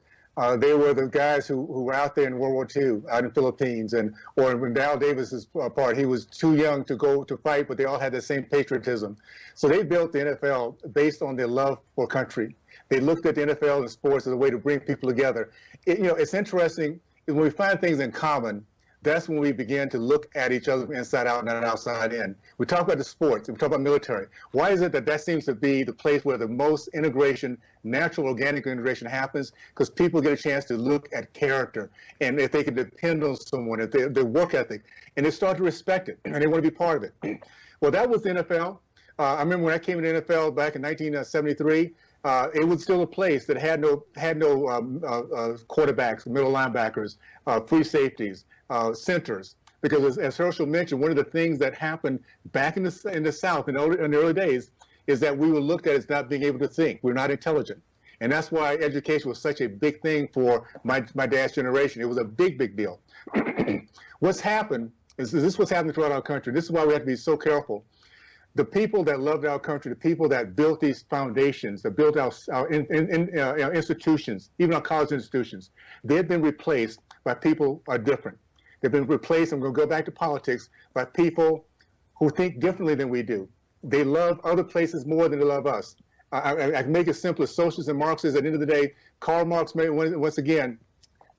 D: They were the guys who were out there in World War II, out in the Philippines, or when Dow Davis's part, he was too young to go to fight, but they all had the same patriotism. So they built the NFL based on their love for country. They looked at the NFL and sports as a way to bring people together. You know, it's interesting when we find things in common. that's when we begin to look at each other from inside out and not outside in. We talk about the sports, we talk about military. Why is it that that seems to be the place where the most integration, natural organic integration happens? Because people get a chance to look at character, and if they can depend on someone, if their work ethic, and they start to respect it, and they want to be part of it. Well, that was the NFL. I remember when I came into the NFL back in 1973, it was still a place that had no quarterbacks, middle linebackers, free safeties, centers. Because as Herschel mentioned, one of the things that happened back in the South in the early days is that we were looked at as not being able to think. We're not intelligent. And that's why education was such a big thing for my dad's generation. It was a big, big deal. What's happened is this is what's happening throughout our country. This is why we have to be so careful. The people that loved our country, the people that built these foundations, that built our institutions, even our college institutions, they've been replaced by people who are different. They've been replaced, I'm going to go back to politics, by people who think differently than we do. They love other places more than they love us. I can make it simple. Socialists and Marxists, at the end of the day, Karl Marx made, once again,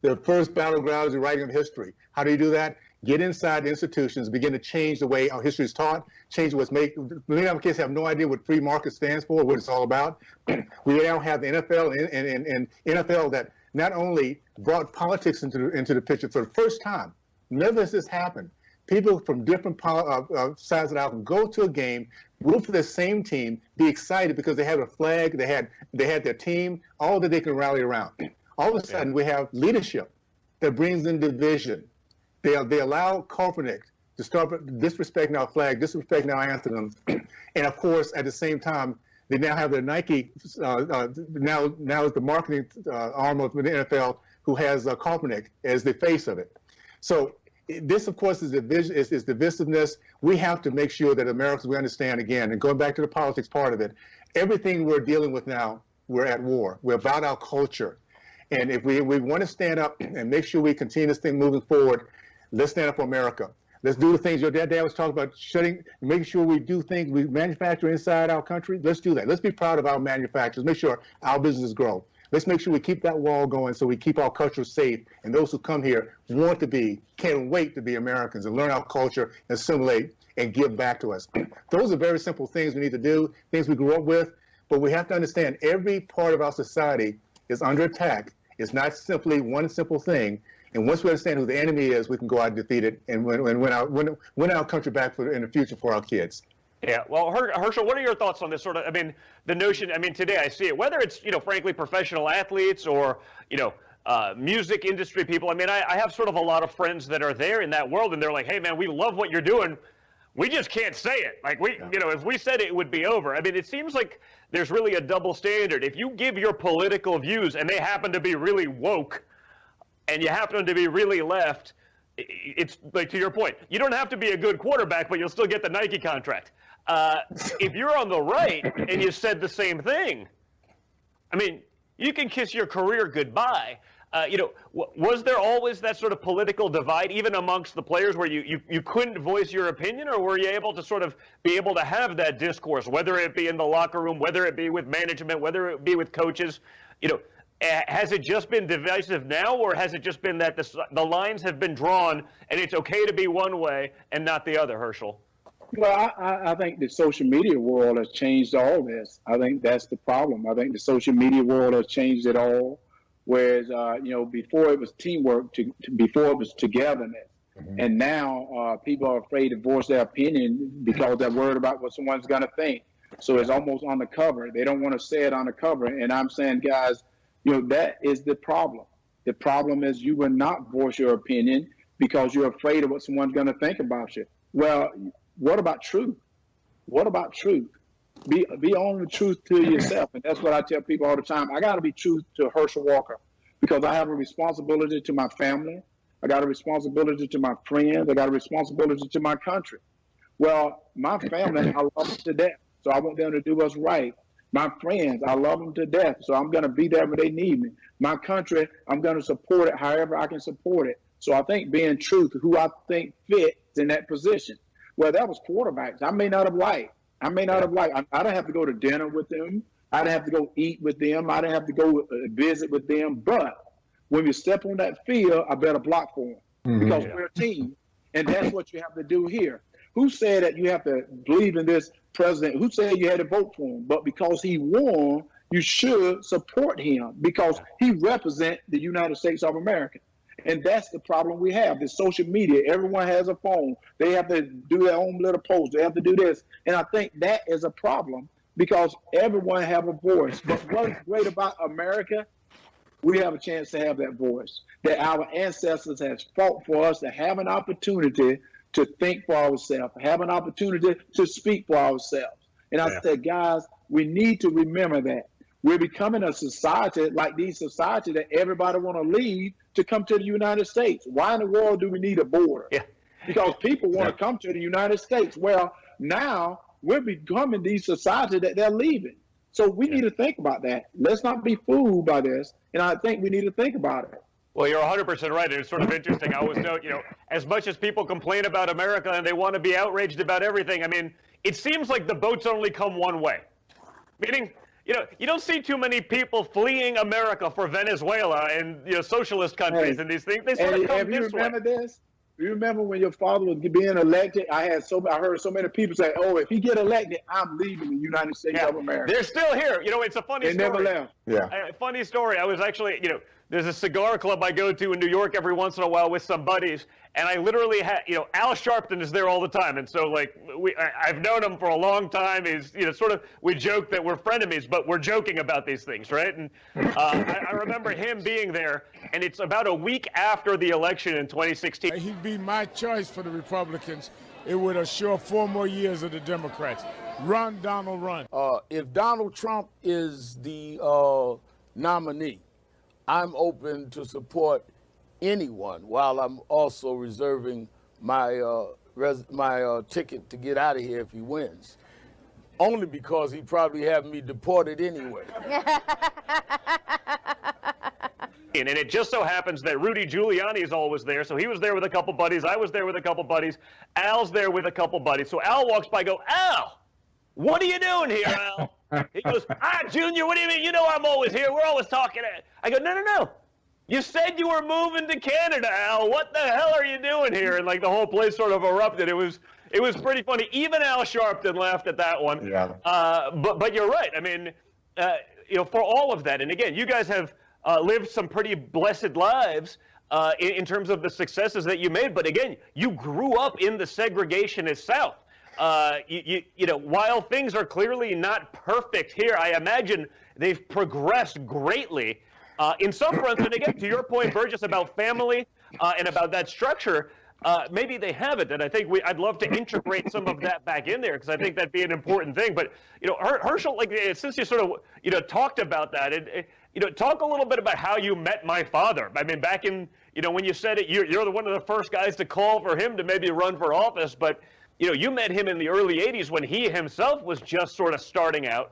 D: the first battleground is the writing of history. How do you do that? Get inside the institutions, begin to change the way our history is taught, change what's made. Many of our kids have no idea what free market stands for, what it's all about. We now have the NFL and NFL that not only brought politics into the picture for the first time. Never has this happened. People from different sides of the aisle can go to a game, root for the same team, be excited because they have a flag, they had their team, all that they can rally around. All of a sudden, we have leadership that brings in division. They allow Kaepernick to start disrespecting our flag, disrespecting our anthem, and of course, at the same time, they now have their Nike. Now is the marketing arm of the NFL who has Kaepernick as the face of it. So this, of course, is divisiveness. We have to make sure that Americans, we understand again, and going back to the politics part of it, everything we're dealing with now, we're at war. We're about our culture. And if we want to stand up and make sure we continue this thing moving forward, let's stand up for America. Let's do the things your dad was talking about, making sure we do things we manufacture inside our country. Let's do that. Let's be proud of our manufacturers. Make sure our businesses grow. Let's make sure we keep that wall going so we keep our culture safe. And those who come here can't wait to be Americans and learn our culture, assimilate, and give back to us. Those are very simple things we need to do, things we grew up with. But we have to understand every part of our society is under attack. It's not simply one simple thing. And once we understand who the enemy is, we can go out and defeat it and win our country back in the future for our kids.
C: Yeah, well, Herschel, what are your thoughts on this sort of, I mean, the notion, I mean, today I see it, whether it's, frankly, professional athletes or, music industry people. I mean, I have sort of a lot of friends that are there in that world, and they're like, hey, man, we love what you're doing. We just can't say it. Like, if we said it, it would be over. I mean, it seems like there's really a double standard. If you give your political views and they happen to be really woke and you happen to be really left, it's like, to your point, you don't have to be a good quarterback, but you'll still get the Nike contract. If you're on the right and you said the same thing, I mean, you can kiss your career goodbye. Was there always that sort of political divide, even amongst the players, where you couldn't voice your opinion, or were you able to sort of be able to have that discourse, whether it be in the locker room, whether it be with management, whether it be with coaches? Has it just been divisive now, or has it just been that the lines have been drawn and it's okay to be one way and not the other, Herschel?
E: Well, I think the social media world has changed all this. I think that's the problem. I think the social media world has changed it all. Whereas, before it was teamwork, before it was togetherness. Mm-hmm. And now people are afraid to voice their opinion because they're worried about what someone's going to think. So it's almost on the cover. They don't want to say it on the cover. And I'm saying, guys, that is the problem. The problem is you will not voice your opinion because you're afraid of what someone's going to think about you. Well, what about truth? What about truth? Be on the truth to yourself. And that's what I tell people all the time. I got to be true to Herschel Walker because I have a responsibility to my family. I got a responsibility to my friends. I got a responsibility to my country. Well, my family, I love them to death. So I want them to do what's right. My friends, I love them to death. So I'm going to be there when they need me. My country, I'm going to support it however I can support it. So I think being true to who I think fits in that position. Well, that was quarterbacks. I may not have liked. I didn't have to go to dinner with them. I didn't have to go eat with them. I didn't have to go visit with them. But when you step on that field, I better block for them. because we're a team. And that's what you have to do here. Who said that you have to believe in this president? Who said you had to vote for him? But because he won, you should support him because he represents the United States of America. And that's the problem we have. The social media, everyone has a phone. They have to do their own little post. They have to do this. And I think that is a problem because everyone have a voice. But what's great about America, we have a chance to have that voice, that our ancestors have fought for us to have an opportunity to think for ourselves, have an opportunity to speak for ourselves. And I said, guys, we need to remember that. We're becoming a society like these society that everybody want to leave to come to the United States. Why in the world do we need a border? Because people want to come to the United States. Well, now we're becoming these society that they're leaving. So we need to think about that. Let's not be fooled by this. And I think we need to think about it.
C: Well, you're 100% right. And it's sort of interesting. I always note, as much as people complain about America and they want to be outraged about everything, I mean, it seems like the boats only come one way. Meaning, you don't see too many people fleeing America for Venezuela and socialist countries and these things. They sort of come this way.
E: Remember this? You remember when your father was being elected? I heard so many people say, "Oh, if he get elected, I'm leaving the United States of America."
C: They're still here. It's a funny story.
E: They never left.
C: Funny story. I was actually, there's a cigar club I go to in New York every once in a while with some buddies, and I literally had, Al Sharpton is there all the time, and so I've known him for a long time. He's, we joke that we're frenemies, but we're joking about these things, right? And I remember him being there, and it's about a week after the election in 2016.
T: He'd be my choice for the Republicans. It would assure 4 more years of the Democrats. Run, Donald, run.
U: If Donald Trump is the nominee, I'm open to support anyone while I'm also reserving my ticket to get out of here if he wins. Only because he'd probably have me deported anyway.
C: And it just so happens that Rudy Giuliani is always there. So he was there with a couple buddies. I was there with a couple buddies. Al's there with a couple buddies. So Al walks by, I go, "Al, what are you doing here, Al?" He goes, "Junior, what do you mean? I'm always here. We're always talking." I go, No. You said you were moving to Canada, Al. What the hell are you doing here? And the whole place sort of erupted. It was pretty funny. Even Al Sharpton laughed at that one.
D: Yeah.
C: But you're right. I mean, for all of that, and again, you guys have lived some pretty blessed lives in terms of the successes that you made. But again, you grew up in the segregationist South. While things are clearly not perfect here, I imagine they've progressed greatly in some fronts. And again, to your point, Burgess, about family and about that structure, maybe they haven't. And I think I'd love to integrate some of that back in there because I think that'd be an important thing. But, Herschel, since you sort of, talked about that, talk a little bit about how you met my father. I mean, back in, when you said it, you're one of the first guys to call for him to maybe run for office. But you met him in the early 80s when he himself was just sort of starting out.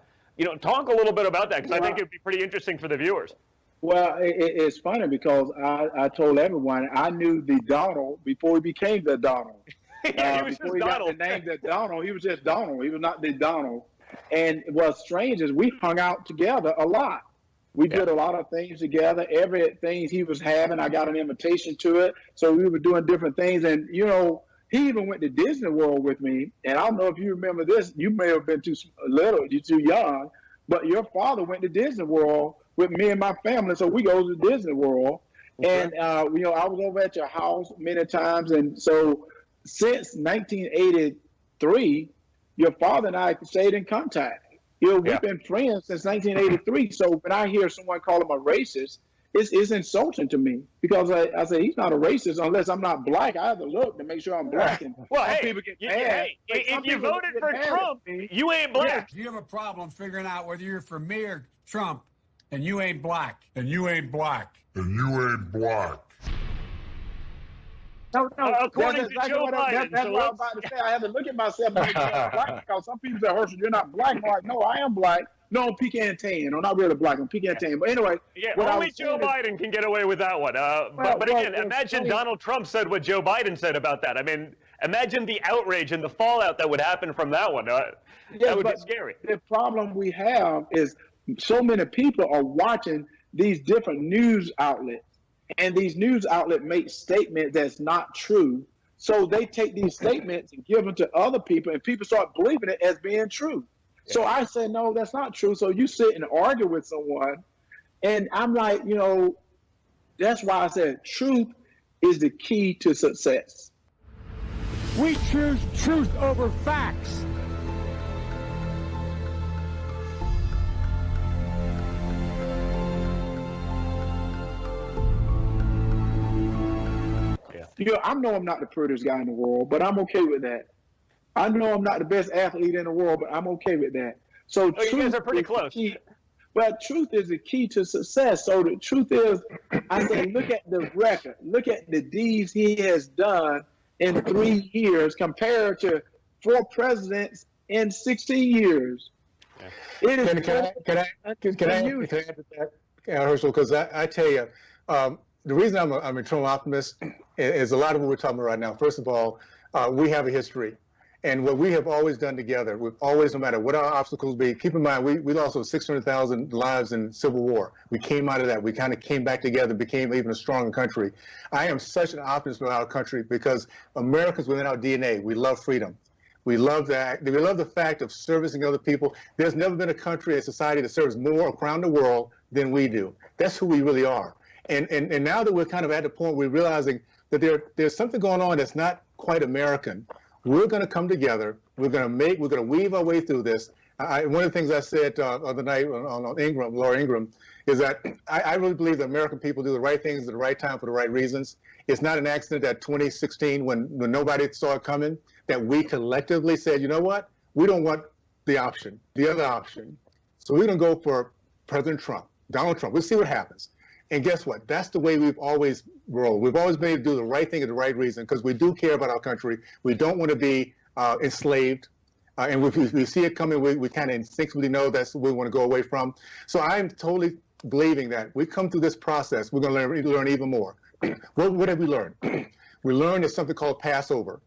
C: Talk a little bit about that because I think it'd be pretty interesting for the viewers.
E: Well, it's funny because I told everyone I knew the Donald before he became the Donald.
C: He was
E: before
C: just
E: he
C: Donald.
E: got the name the Donald, he was just Donald. He was not the Donald. And what's strange is we hung out together a lot. We did a lot of things together. Everything he was having, I got an invitation to it. So we were doing different things. And, he even went to Disney World with me. And I don't know if you remember this. You may have been too little, you're too young. But your father went to Disney World with me and my family. So we go to Disney World. Okay. And, I was over at your house many times. And so since 1983, your father and I stayed in contact. We've been friends since 1983. So when I hear someone call him a racist, it's insulting to me because I say he's not a racist unless I'm not black. I have to look to make sure I'm black. And
C: well, hey,
E: people get mad.
C: If you voted for Trump, you ain't black.
H: You have a problem figuring out whether you're for me or Trump, and you ain't black, and you ain't black,
R: and you ain't black.
E: No.
C: According to Joe Biden.
E: That's what I'm about to say. I have to look at myself and make sure I'm black because some people say, Herschel, you're not black. I'm like, no, I am black. No, I'm pecan tan. I'm not really black. I'm pecan tan. But anyway.
C: Yeah, only Joe Biden can get away with that one. But again, imagine Donald Trump said what Joe Biden said about that. I mean, imagine the outrage and the fallout that would happen from that one. That would be scary.
E: The problem we have is so many people are watching these different news outlets. and these news outlets make statements that's not true. So they take these statements and give them to other people, and people start believing it as being true. So I say, no, that's not true. So you sit and argue with someone, and I'm like, you know, that's why I said truth is the key to success.
T: We choose truth over facts.
E: You know, I know I'm not the prettiest guy in the world, but I'm okay with that. I know I'm not the best athlete in the world, but I'm okay with that. So
C: you guys are pretty close.
E: Well, truth is the key to success. So the truth is, I say, look at the record. Look at the deeds he has done in 3 years compared to 4 presidents in 16 years. It is
D: Can I add to that, Herschel? Because I tell you, the reason I'm a eternal optimist is a lot of what we're talking about right now. First of all, we have a history. And what we have always done together, we've always, no matter what our obstacles be, keep in mind, we lost over 600,000 lives in Civil War. We came out of that. We kind of came back together, became even a stronger country. I am such an optimist about our country because Americans within our DNA, we love freedom. We love that. We love the fact of servicing other people. There's never been a country, a society that serves more around the world than we do. That's who we really are. And now that we're kind of at the point we're realizing that there's something going on that's not quite American, we're going to come together. We're going to weave our way through this. One of the things I said the other night on Laura Ingraham, is that I really believe that American people do the right things at the right time for the right reasons. It's not an accident that 2016, when nobody saw it coming, that we collectively said, you know what? We don't want the other option. So we're going to go for President Trump, Donald Trump. We'll see what happens. And guess what? That's the way we've always rolled. We've always been able to do the right thing at the right reason because we do care about our country. We don't want to be enslaved. And if we see it coming, we kind of instinctively know that's what we want to go away from. So I'm totally believing that we come through this process, we're going to learn even more. What have we learned? We learned there's something called Passover.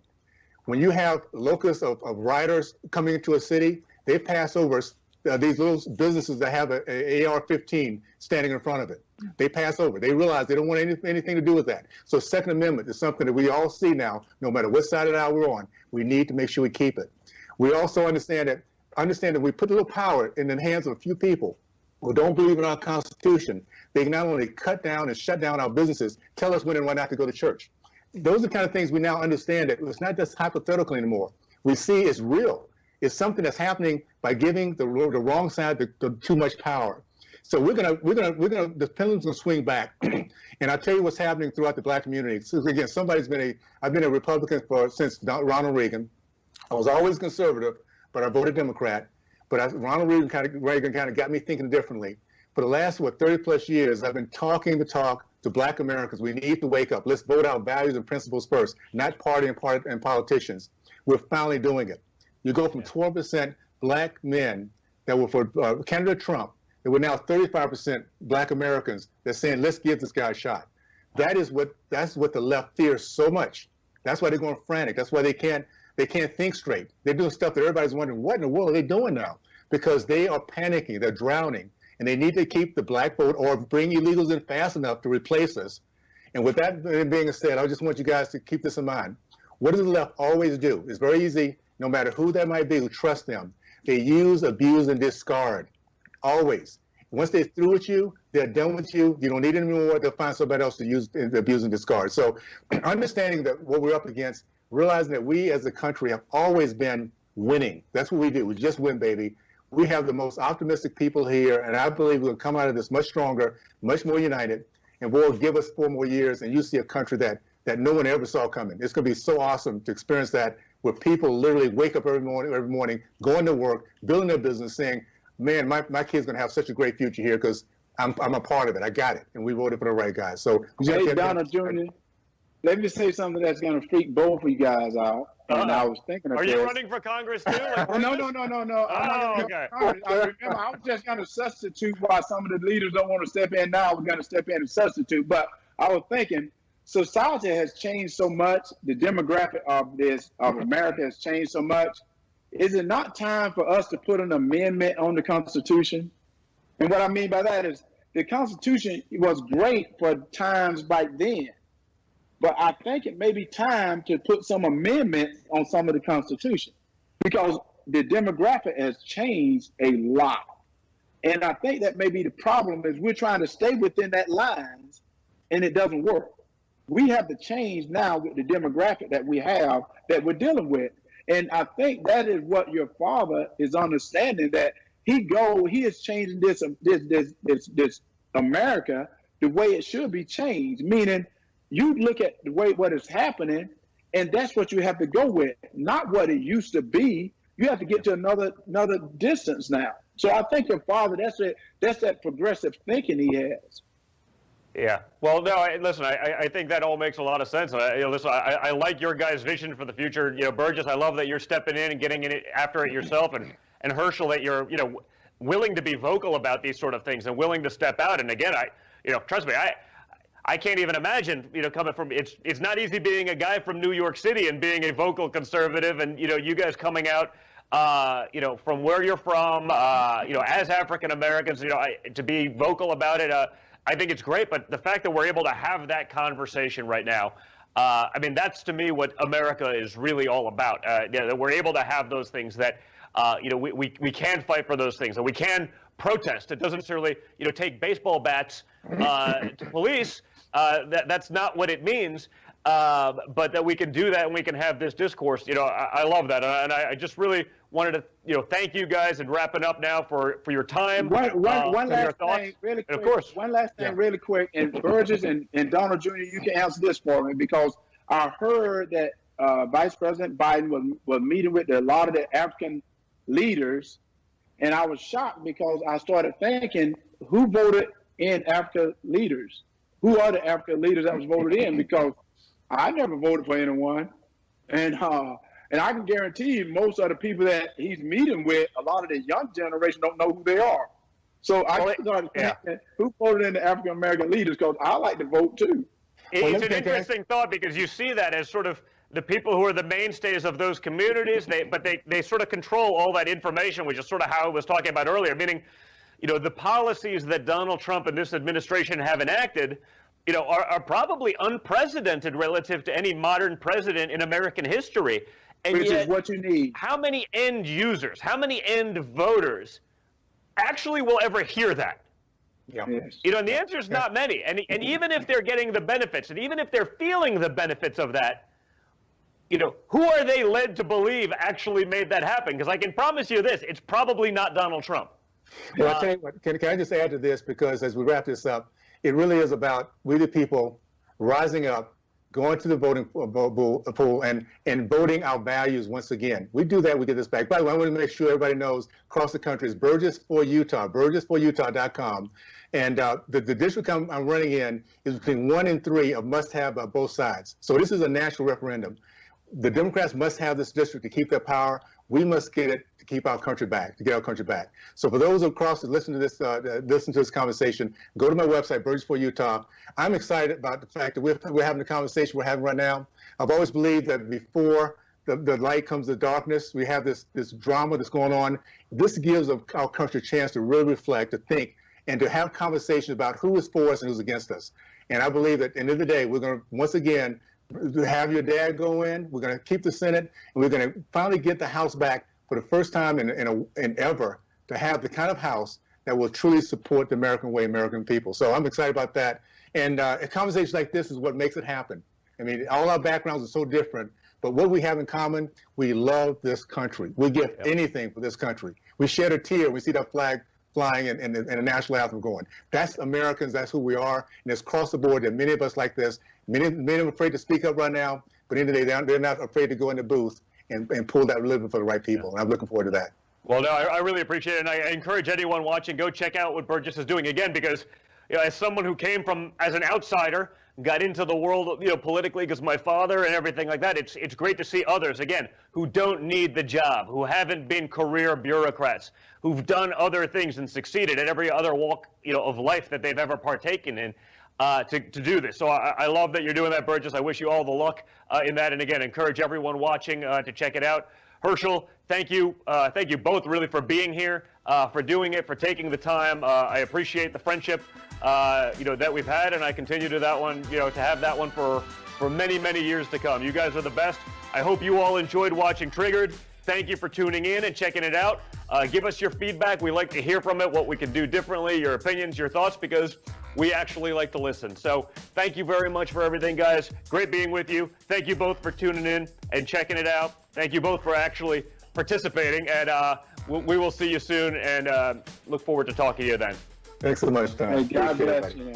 D: When you have locusts of riders coming into a city, they pass over these little businesses that have an AR-15 standing in front of it. They pass over. They realize they don't want anything to do with that. So Second Amendment is something that we all see now, no matter what side of the aisle we're on. We need to make sure we keep it. We also understand that we put a little power in the hands of a few people who don't believe in our Constitution. They can not only cut down and shut down our businesses, tell us when and when not to go to church. Those are the kind of things we now understand that it's not just hypothetical anymore. We see it's real. It's something that's happening by giving the wrong side too much power. So the pendulum's gonna swing back. And I'll tell you what's happening throughout the Black community. So again, I've been a Republican since Ronald Reagan. I was always conservative, but I voted Democrat. But Ronald Reagan kind of got me thinking differently. For the last, 30 plus years, I've been talking the talk to Black Americans. We need to wake up. Let's vote out values and principles first, not party and politicians. We're finally doing it. You go from 12% Black men that were for candidate Trump, there were now 35% Black Americans that saying, let's give this guy a shot. That's what the left fears so much. That's why they're going frantic. That's why they can't think straight. They're doing stuff that everybody's wondering, what in the world are they doing now? Because they are panicking, they're drowning, and they need to keep the Black vote or bring illegals in fast enough to replace us. And with that being said, I just want you guys to keep this in mind. What does the left always do? It's very easy, no matter who that might be, who trust them. They use, abuse, and discard. Always. Once they're through with you, they're done with you. You don't need it anymore. They'll find somebody else to use, abuse, and discard. So understanding that what we're up against, realizing that we as a country have always been winning. That's what we do. We just win, baby. We have the most optimistic people here, and I believe we'll come out of this much stronger, much more united, and we'll give us 4 more years, and you see a country that no one ever saw coming. It's going to be so awesome to experience that, where people literally wake up every morning, going to work, building their business, saying, man, my kid's going to have such a great future here because I'm a part of it. I got it, and we voted for the right guy. So,
E: hey, Donald Jr., let me say something that's going to freak both of you guys out. And I was thinking of
C: Are
E: this.
C: you running for Congress too? Like
E: No.
C: Oh, okay.
E: I remember I was just going to substitute while some of the leaders don't want to step in now. We're going to step in and substitute. But I was thinking, society has changed so much. The demographic of America has changed so much. Is it not time for us to put an amendment on the Constitution? And what I mean by that is the Constitution was great for times back then, but I think it may be time to put some amendments on some of the Constitution because the demographic has changed a lot. And I think that may be the problem is we're trying to stay within that lines and it doesn't work. We have to change now with the demographic that we have that we're dealing with. And I think that is what your father is understanding, that he is changing this America the way it should be changed. Meaning you look at the way what is happening and that's what you have to go with, not what it used to be. You have to get to another distance now. So I think your father, that's that progressive thinking he has.
C: Yeah. Well, no, listen, I think that all makes a lot of sense. Listen, I like your guys' vision for the future. You know, Burgess, I love that you're stepping in and getting in it after it yourself, and Herschel, that you're, willing to be vocal about these sort of things and willing to step out. And again, trust me, I can't even imagine, coming from, it's not easy being a guy from New York City and being a vocal conservative, and, you guys coming out, from where you're from, as African Americans, to be vocal about it, I think it's great, but the fact that we're able to have that conversation right now, that's to me what America is really all about. That we're able to have those things that, we can fight for those things, and we can protest. It doesn't necessarily, take baseball bats to police. That's not what it means. But that we can do that and we can have this discourse. I love that, and I just really wanted to, thank you guys and wrapping up now for your time.
E: One last thing, really quick.
C: And of course,
E: one last thing, really quick. And Burgess and Donald Jr., you can answer this for me because I heard that Vice President Biden was meeting with a lot of the African leaders, and I was shocked because I started thinking, who voted in Africa leaders? Who are the African leaders that was voted in? Because I never voted for anyone, and I can guarantee you most of the people that he's meeting with, a lot of the young generation don't know who they are. So I started thinking, who voted in the African American leaders? Because I like to vote too.
C: It's an interesting thought because you see that as sort of the people who are the mainstays of those communities. They sort of control all that information, which is sort of how I was talking about earlier. Meaning, the policies that Donald Trump and this administration have enacted, are probably unprecedented relative to any modern president in American history. And
E: which
C: yet,
E: is what you need.
C: How many end users, how many end voters actually will ever hear that?
D: Yeah.
E: Yes.
C: And the answer is not many. And even if they're getting the benefits, and even if they're feeling the benefits of that, who are they led to believe actually made that happen? Because I can promise you this, it's probably not Donald Trump.
D: Well, I'll tell you what, can I just add to this, because as we wrap this up, it really is about we the people rising up, going to the voting pool and voting our values once again. We do that, we get this back. By the way, I want to make sure everybody knows across the country is Burgess for Utah, burgessforutah.com. And the district I'm running in is between 1 and 3 of must-have both sides. So this is a national referendum. The Democrats must have this district to keep their power. We must get it to keep our country back, to get our country back. So for those across that listen to this conversation, go to my website, Burgess for Utah. I'm excited about the fact that we're having the conversation we're having right now. I've always believed that before the light comes the darkness, we have this drama that's going on. This gives our country a chance to really reflect, to think, and to have conversations about who is for us and who's against us. And I believe that at the end of the day, we're going to, once again, have your dad go in. We're going to keep the Senate, and we're going to finally get the House back for the first time in ever, to have the kind of House that will truly support the American way, American people. So I'm excited about that. And a conversation like this is what makes it happen. I mean, all our backgrounds are so different, but what we have in common, we love this country. We give anything for this country. We shed a tear when we see that flag flying and the national anthem going. That's Americans, that's who we are, and it's across the board. There are many of us like this. Many of them are afraid to speak up right now, but in the end of the day, they're not afraid to go in the booth and pull that lever for the right people, and I'm looking forward to that.
C: Well, no, I really appreciate it, and I encourage anyone watching, go check out what Burgess is doing, again, because as someone who came from, as an outsider, got into the world, politically because my father and everything like that, it's great to see others, again, who don't need the job, who haven't been career bureaucrats, who've done other things and succeeded at every other walk, of life that they've ever partaken in, to do this. So I love that you're doing that, Burgess. I wish you all the luck in that, and again, encourage everyone watching to check it out. Herschel, thank you both really for being here, for doing it, for taking the time. I appreciate the friendship, that we've had, and I continue to have that one for many, many years to come. You guys are the best. I hope you all enjoyed watching Triggered. Thank you for tuning in and checking it out. Give us your feedback. We like to hear from it, what we can do differently, your opinions, your thoughts, because we actually like to listen. So thank you very much for everything, guys. Great being with you. Thank you both for tuning in and checking it out. Thank you both for actually participating, and we will see you soon, and look forward to talking to you then.
D: Thanks so much, Tom.
E: Hey, God bless you.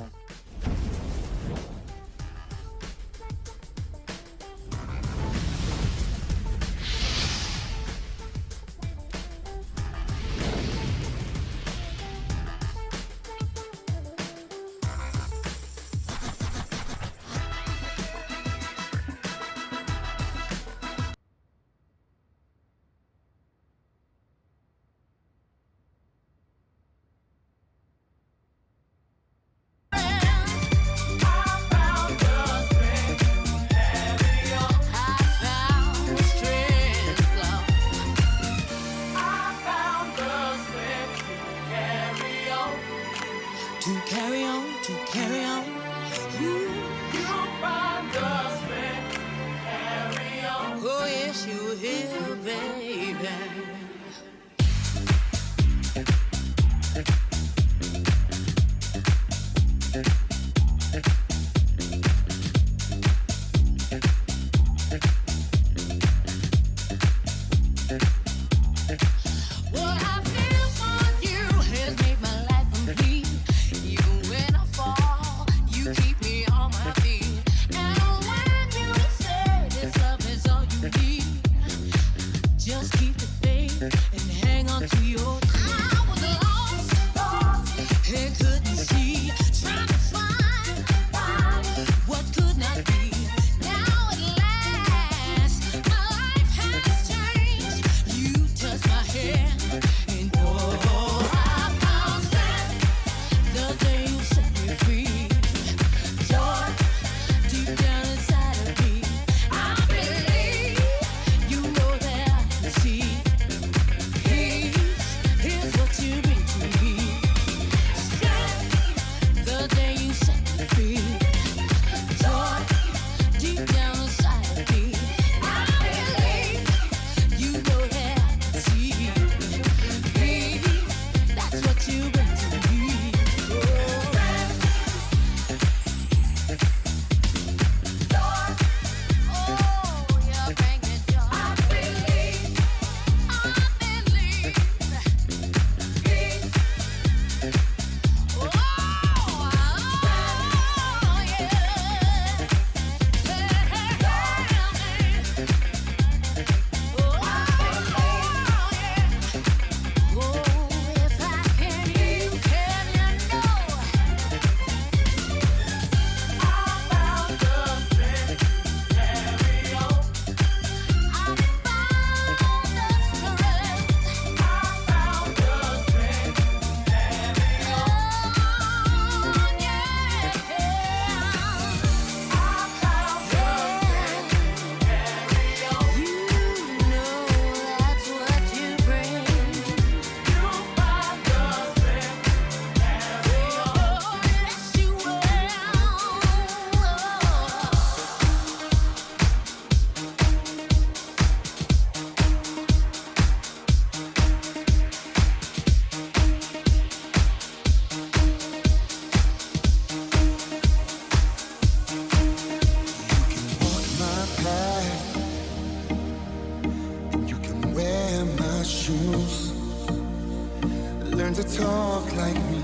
B: learn to talk like me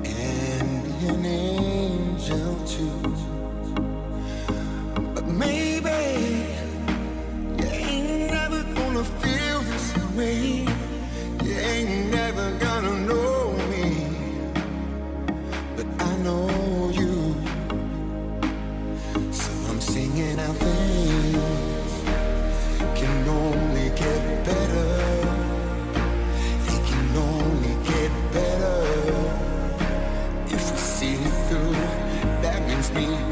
B: and be an angel too. But maybe you ain't never gonna feel this way. You ain't never gonna know me, but I know you. So I'm singing out things can only get better. They can only get better if we see it through. That means me.